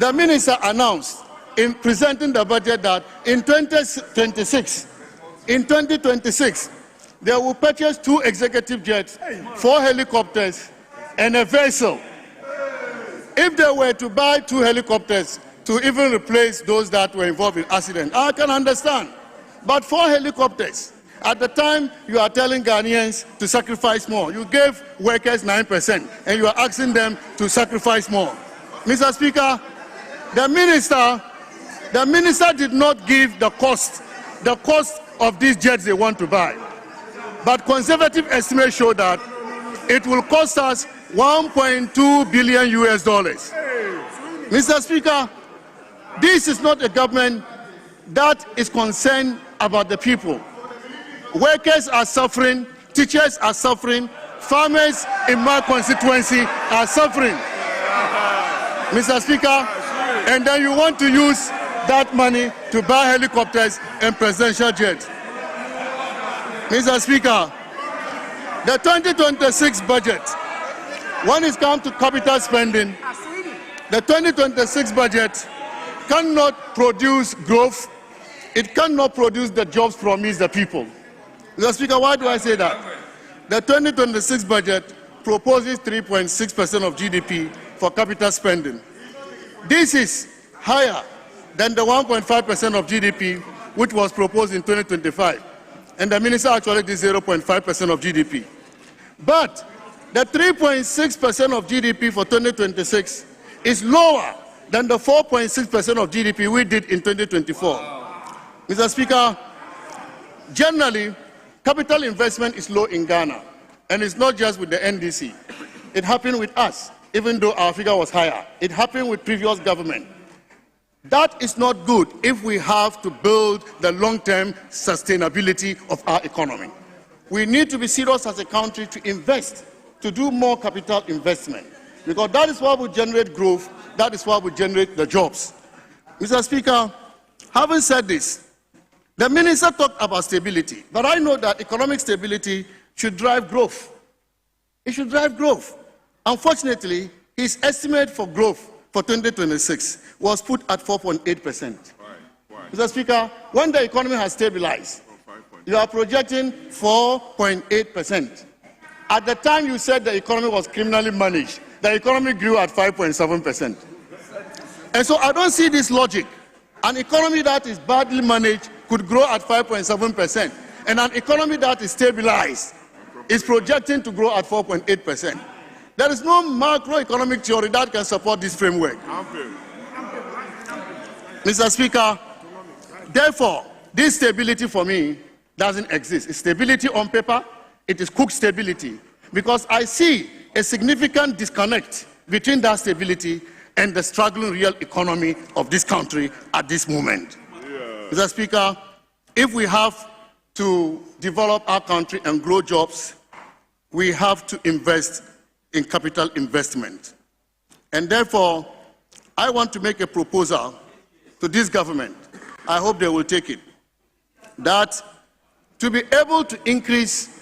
The minister announced in presenting the budget that in 2026, they will purchase 2 executive jets, 4 helicopters, and a vessel. If they were to buy 2 helicopters to even replace those that were involved in accidents, I can understand. But 4 helicopters, at the time you are telling Ghanaians to sacrifice more, you gave workers 9%, and you are asking them to sacrifice more. Mr. Speaker, the minister did not give the cost of these jets they want to buy. But conservative estimates show that it will cost us $1.2 billion. Mr. Speaker, this is not a government that is concerned about the people. Workers are suffering, teachers are suffering, farmers in my constituency are suffering. Mr. Speaker, and then you want to use that money to buy helicopters and presidential jets. Mr. Speaker, the 2026 budget, when it comes to capital spending, the 2026 budget cannot produce growth. It cannot produce the jobs promised the people. Mr. Speaker, why do I say that? The 2026 budget proposes 3.6% of GDP for capital spending. This is higher than the 1.5% of GDP which was proposed in 2025. And the minister actually did 0.5% of GDP. But The 3.6% of GDP for 2026 is lower than the 4.6% of GDP we did in 2024. Mr. Speaker, generally, capital investment is low in Ghana, and it's not just with the NDC. It happened with us, even though our figure was higher. It happened with previous government. That is not good if we have to build the long-term sustainability of our economy. We need to be serious as a country to invest, to do more capital investment, because that is what will generate growth, that is what will generate the jobs. Mr. Speaker, having said this, the minister talked about stability, but I know that economic stability should drive growth. It should drive growth. Unfortunately, his estimate for growth for 2026 was put at 4.8%. Mr. Speaker, when the economy has stabilized, you are projecting 4.8%. At the time you said the economy was criminally managed, the economy grew at 5.7%. And so I don't see this logic. An economy that is badly managed could grow at 5.7%, and an economy that is stabilized is projecting to grow at 4.8%. There is no macroeconomic theory that can support this framework. Mr. Speaker, therefore, this stability for me doesn't exist. It's stability on paper, it is cooked stability, because I see a significant disconnect between that stability and the struggling real economy of this country at this moment. Mr. Speaker, if we have to develop our country and grow jobs, we have to invest in capital investment. And therefore, I want to make a proposal to this government, I hope they will take it, that to be able to increase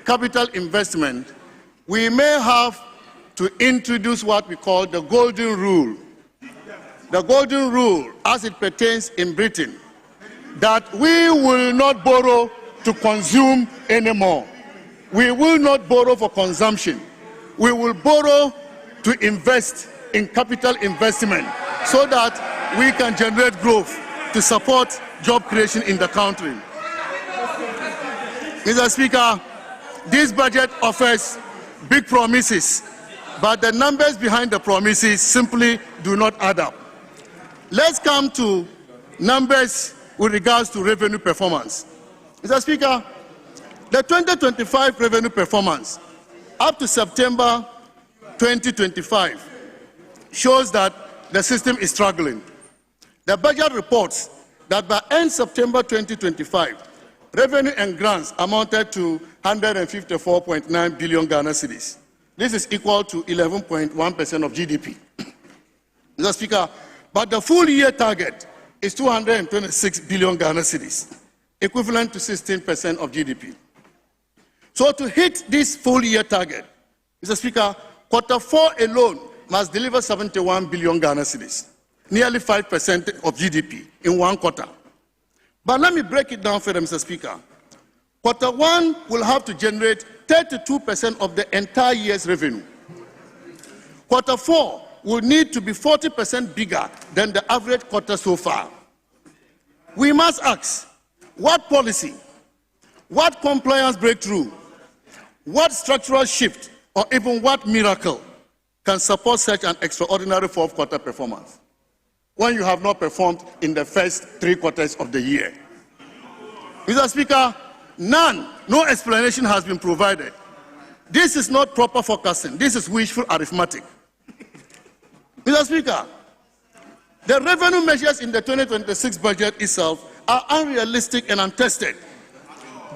capital investment, we may have to introduce what we call the golden rule. The golden rule, as it pertains in Britain, that we will not borrow to consume anymore. We will not borrow for consumption. We will borrow to invest in capital investment so that we can generate growth to support job creation in the country. Mr. Speaker, this budget offers big promises, but the numbers behind the promises simply do not add up. Let's come to numbers with regards to revenue performance. Mr. Speaker, the 2025 revenue performance up to September 2025 shows that the system is struggling. The budget reports that by end September 2025, revenue and grants amounted to 154.9 billion Ghana cedis. This is equal to 11.1% of GDP. Mr. Speaker, but the full year target is 226 billion Ghana cedis, equivalent to 16% of GDP. So to hit this full year target, Mr. Speaker, quarter 4 alone must deliver 71 billion Ghana cedis, nearly 5% of GDP in one quarter. But let me break it down further, Mr. Speaker. Quarter 1 will have to generate 32% of the entire year's revenue. Quarter 4 will need to be 40% bigger than the average quarter so far. We must ask, what policy, what compliance breakthrough, what structural shift, or even what miracle can support such an extraordinary fourth quarter performance when you have not performed in the first 3 quarters of the year? Mr. Speaker, none, no explanation has been provided. This is not proper forecasting. This is wishful arithmetic. Mr. Speaker, the revenue measures in the 2026 budget itself are unrealistic and untested.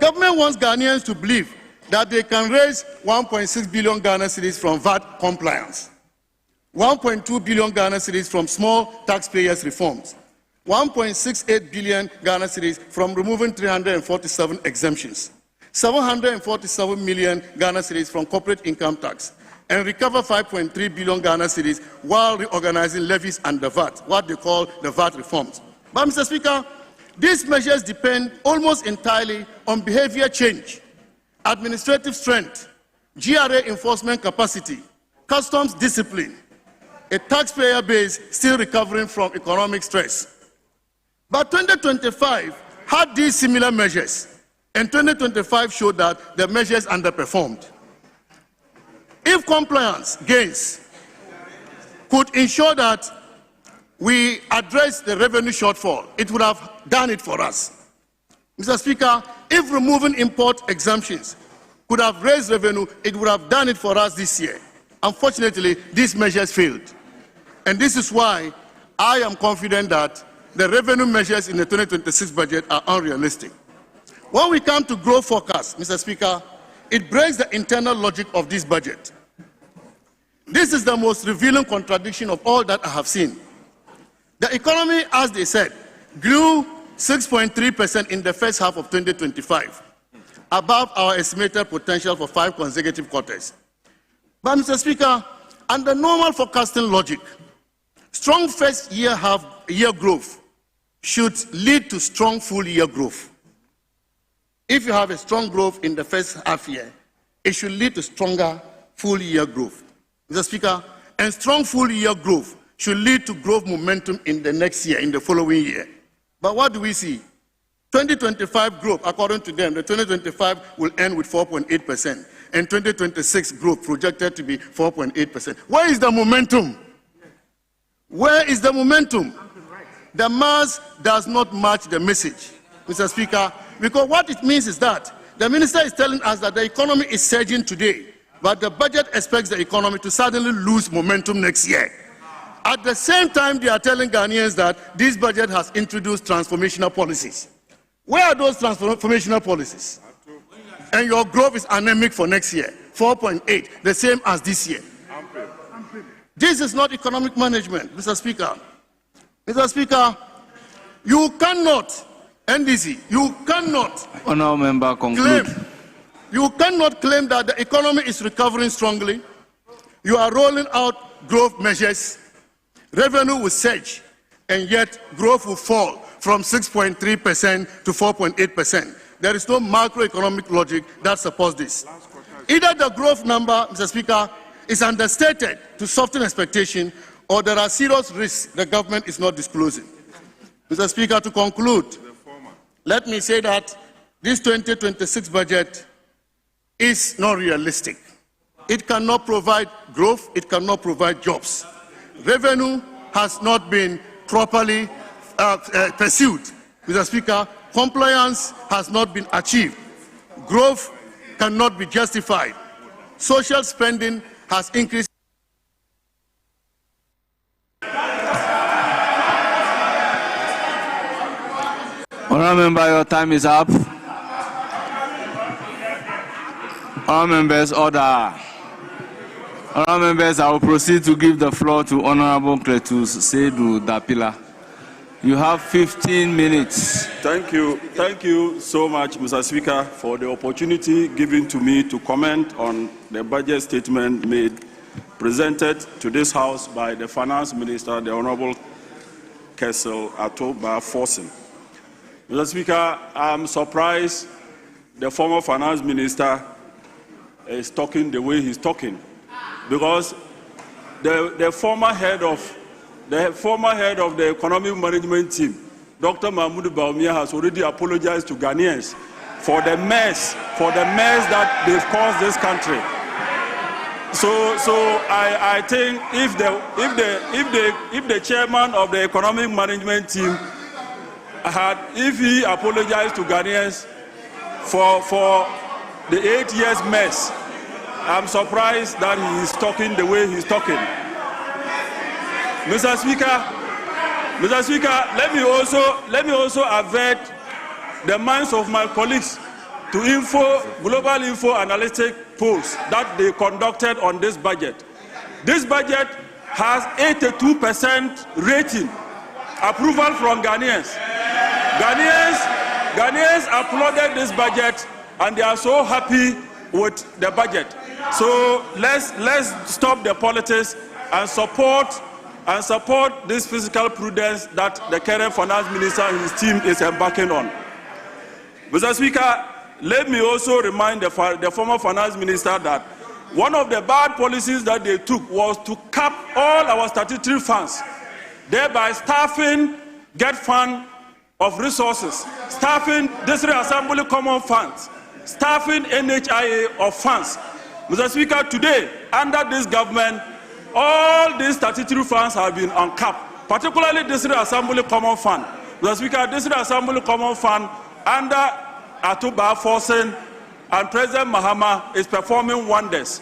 Government wants Ghanaians to believe that they can raise 1.6 billion Ghana cedis from VAT compliance, 1.2 billion Ghana cedis from small taxpayers reforms, 1.68 billion Ghana cedis from removing 347 exemptions, 747 million Ghana cedis from corporate income tax, and recover 5.3 billion Ghana cedis while reorganizing levies and the VAT, what they call the VAT reforms. But, Mr. Speaker, these measures depend almost entirely on behavior change, administrative strength, GRA enforcement capacity, customs discipline, a taxpayer base still recovering from economic stress. But 2025 had these similar measures, and 2025 showed that the measures underperformed. If compliance gains could ensure that we address the revenue shortfall, it would have done it for us. Mr. Speaker, if removing import exemptions could have raised revenue, it would have done it for us this year. Unfortunately, these measures failed. And this is why I am confident that the revenue measures in the 2026 budget are unrealistic. When we come to growth forecast, Mr. Speaker, it breaks the internal logic of this budget. This is the most revealing contradiction of all that I have seen. The economy, as they said, grew 6.3% in the first half of 2025, above our estimated potential for 5 consecutive quarters. But, Mr. Speaker, under normal forecasting logic, strong first-year half-year growth should lead to strong full-year growth. If you have a strong growth in the first half year, it should lead to stronger full-year growth. Mr. Speaker, and strong full-year growth should lead to growth momentum in the next year, in the following year. But what do we see? 2025 growth, according to them, the 2025 will end with 4.8%, and 2026 growth projected to be 4.8%. Where is the momentum? Where is the momentum? The mass does not match the message, Mr. Speaker, because what it means is that the minister is telling us that the economy is surging today, but the budget expects the economy to suddenly lose momentum next year. At the same time, they are telling Ghanaians that this budget has introduced transformational policies. Where are those transformational policies? And your growth is anemic for next year, 4.8, the same as this year. This is not economic management, Mr. Speaker. Mr. Speaker, you cannot, NDC, you cannot Honourable Member, conclude. You cannot claim that the economy is recovering strongly. You are rolling out growth measures. Revenue will surge, and yet growth will fall from 6.3% to 4.8%. There is no macroeconomic logic that supports this. Either the growth number, Mr. Speaker, is understated to soften expectation, or there are serious risks the government is not disclosing. Mr. Speaker, to conclude, let me say that this 2026 budget is not realistic. It cannot provide growth, it cannot provide jobs. Revenue has not been properly pursued. Mr. Speaker, compliance has not been achieved. Growth cannot be justified. Social spending has increased. Honourable Member, your time is up. Honourable Members, order. Honourable Members, I will proceed to give the floor to Honourable Cletus Seydou Dapila. You have 15 minutes. Thank you. Thank you so much, Mr. Speaker, for the opportunity given to me to comment on the budget statement presented to this House by the Finance Minister, the Honourable Kessel Atoba-Forson. Mr. Speaker, I'm surprised the former Finance Minister is talking the way he's talking, because the former head of the economic management team, Dr. Mahmoud Bawumia, has already apologized to Ghanaians for the mess that they've caused this country. So I think if the chairman of the economic management team if he apologized to Ghanaians for the 8 years mess, I'm surprised that he is talking the way he's talking. Mr. Speaker, let me also avert the minds of my colleagues to Global Info Analytic polls that they conducted on this budget. This budget has 82% rating approval from Ghanaians. Ghanaians applauded this budget, and they are so happy with the budget. So let's stop the politics and support this fiscal prudence that the current finance minister and his team is embarking on. Mr. Speaker, let me also remind the former finance minister that one of the bad policies that they took was to cap all our statutory funds, thereby staffing Get Fund of resources, staffing District Assembly Common Funds, staffing NHIA of funds. Mr. Speaker, today, under this government, all these statutory funds have been uncapped, particularly District Assembly Common Fund. Mr. Speaker, District Assembly Common Fund under Atuba Forsen and President Mahama is performing wonders.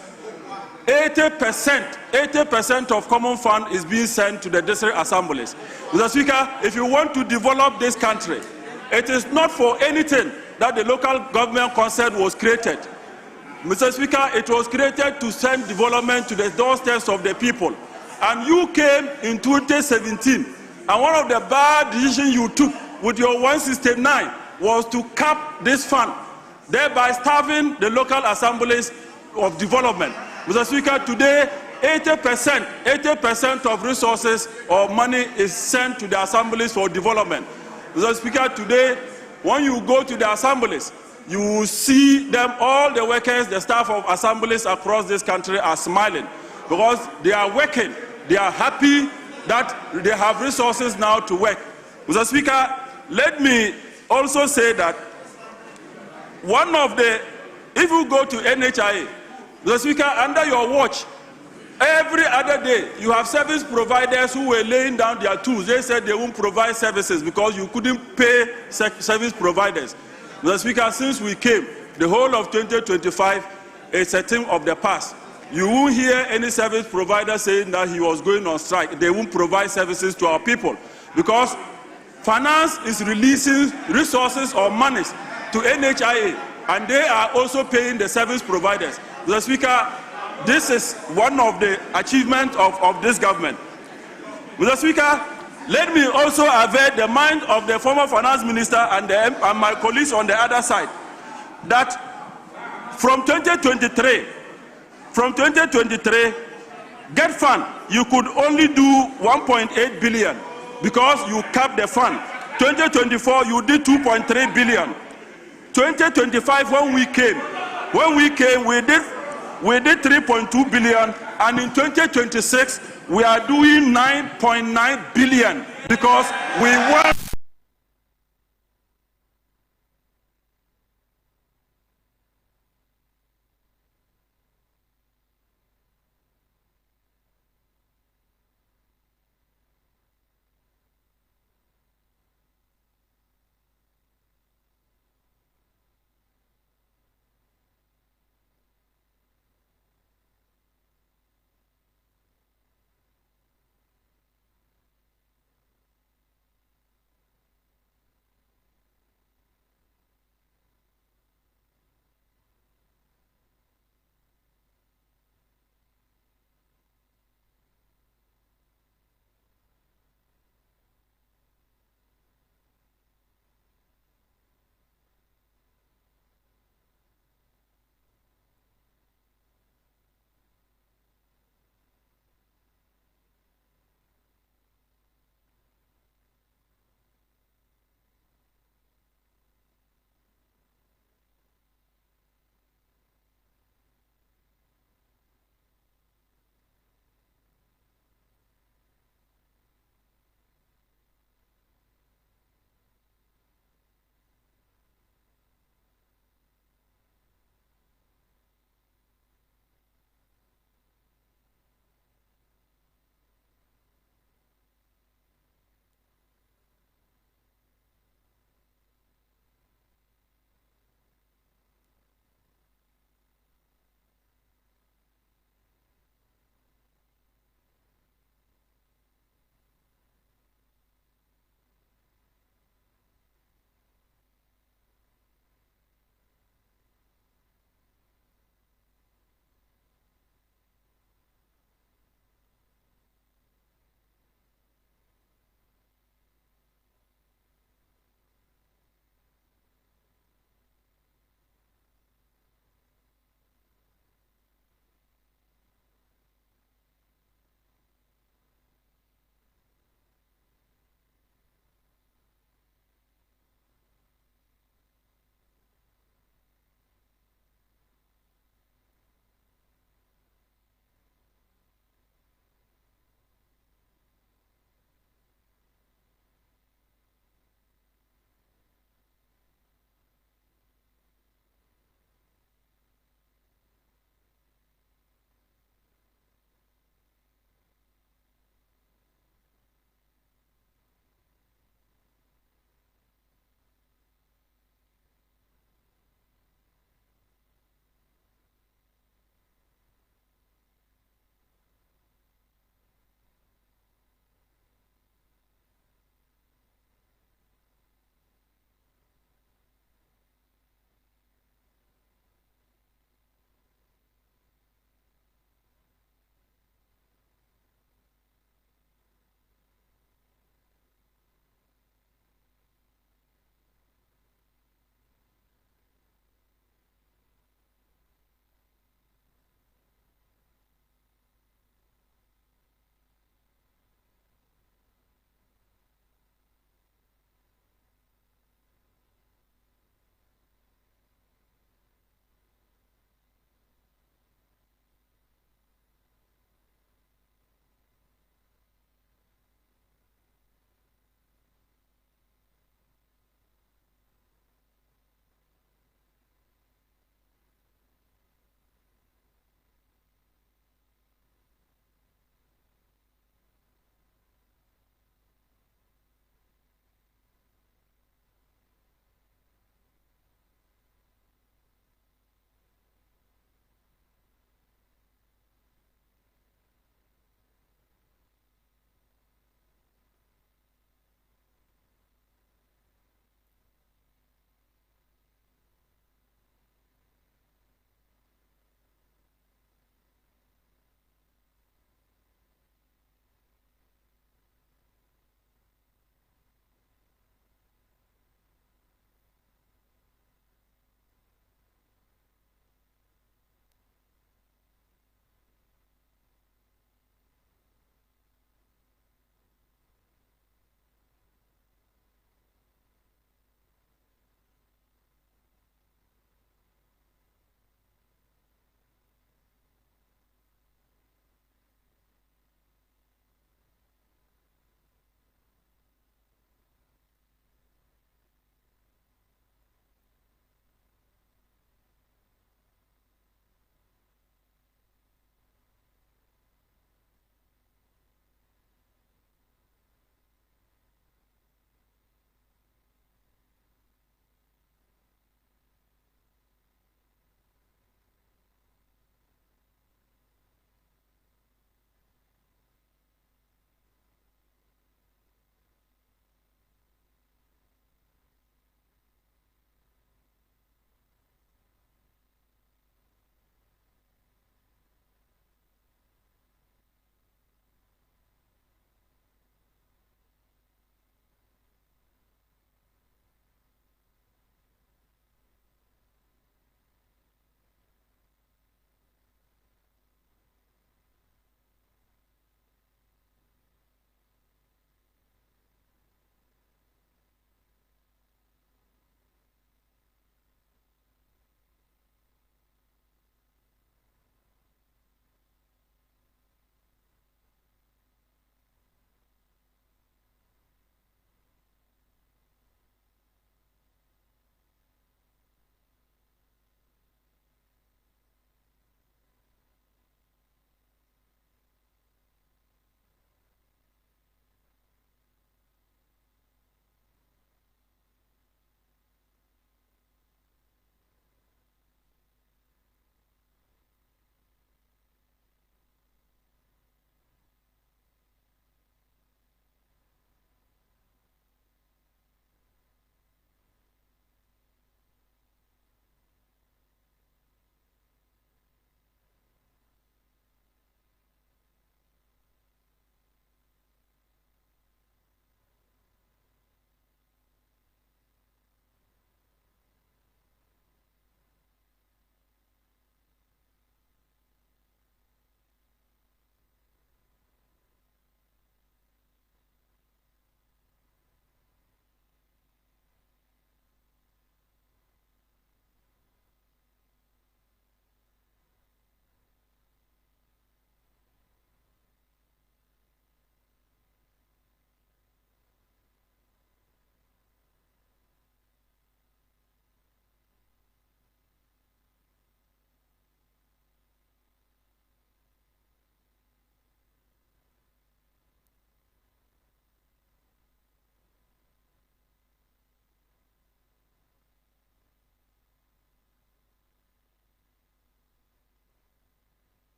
80% of common fund is being sent to the district assemblies. Mr. Speaker, if you want to develop this country, it is not for anything that the local government concern was created. Mr. Speaker, it was created to send development to the doorsteps of the people. And you came in 2017, and one of the bad decisions you took with your 169 was to cap this fund, thereby starving the local assemblies of development. Mr. Speaker, today 80% of resources or money is sent to the assemblies for development. Mr. Speaker, today when you go to the assemblies, you will see them, all the workers, the staff of assemblies across this country are smiling because they are working. They are happy that they have resources now to work. Mr. Speaker, let me also say that if you go to NHIA, Mr. Speaker, under your watch, every other day, you have service providers who were laying down their tools. They said they won't provide services because you couldn't pay service providers. Mr. Speaker, since we came, the whole of 2025 is a thing of the past. You won't hear any service provider saying that he was going on strike. They won't provide services to our people because finance is releasing resources or monies to NHIA, and they are also paying the service providers. Mr. Speaker, this is one of the achievements of this government. Mr. Speaker, let me also avert the mind of the former finance minister and my colleagues on the other side that from 2023, Get Fund, you could only do 1.8 billion because you capped the fund. 2024, you did 2.3 billion. 2025, when we came, we did 3.2 billion, and in 2026 we are doing 9.9 billion because we want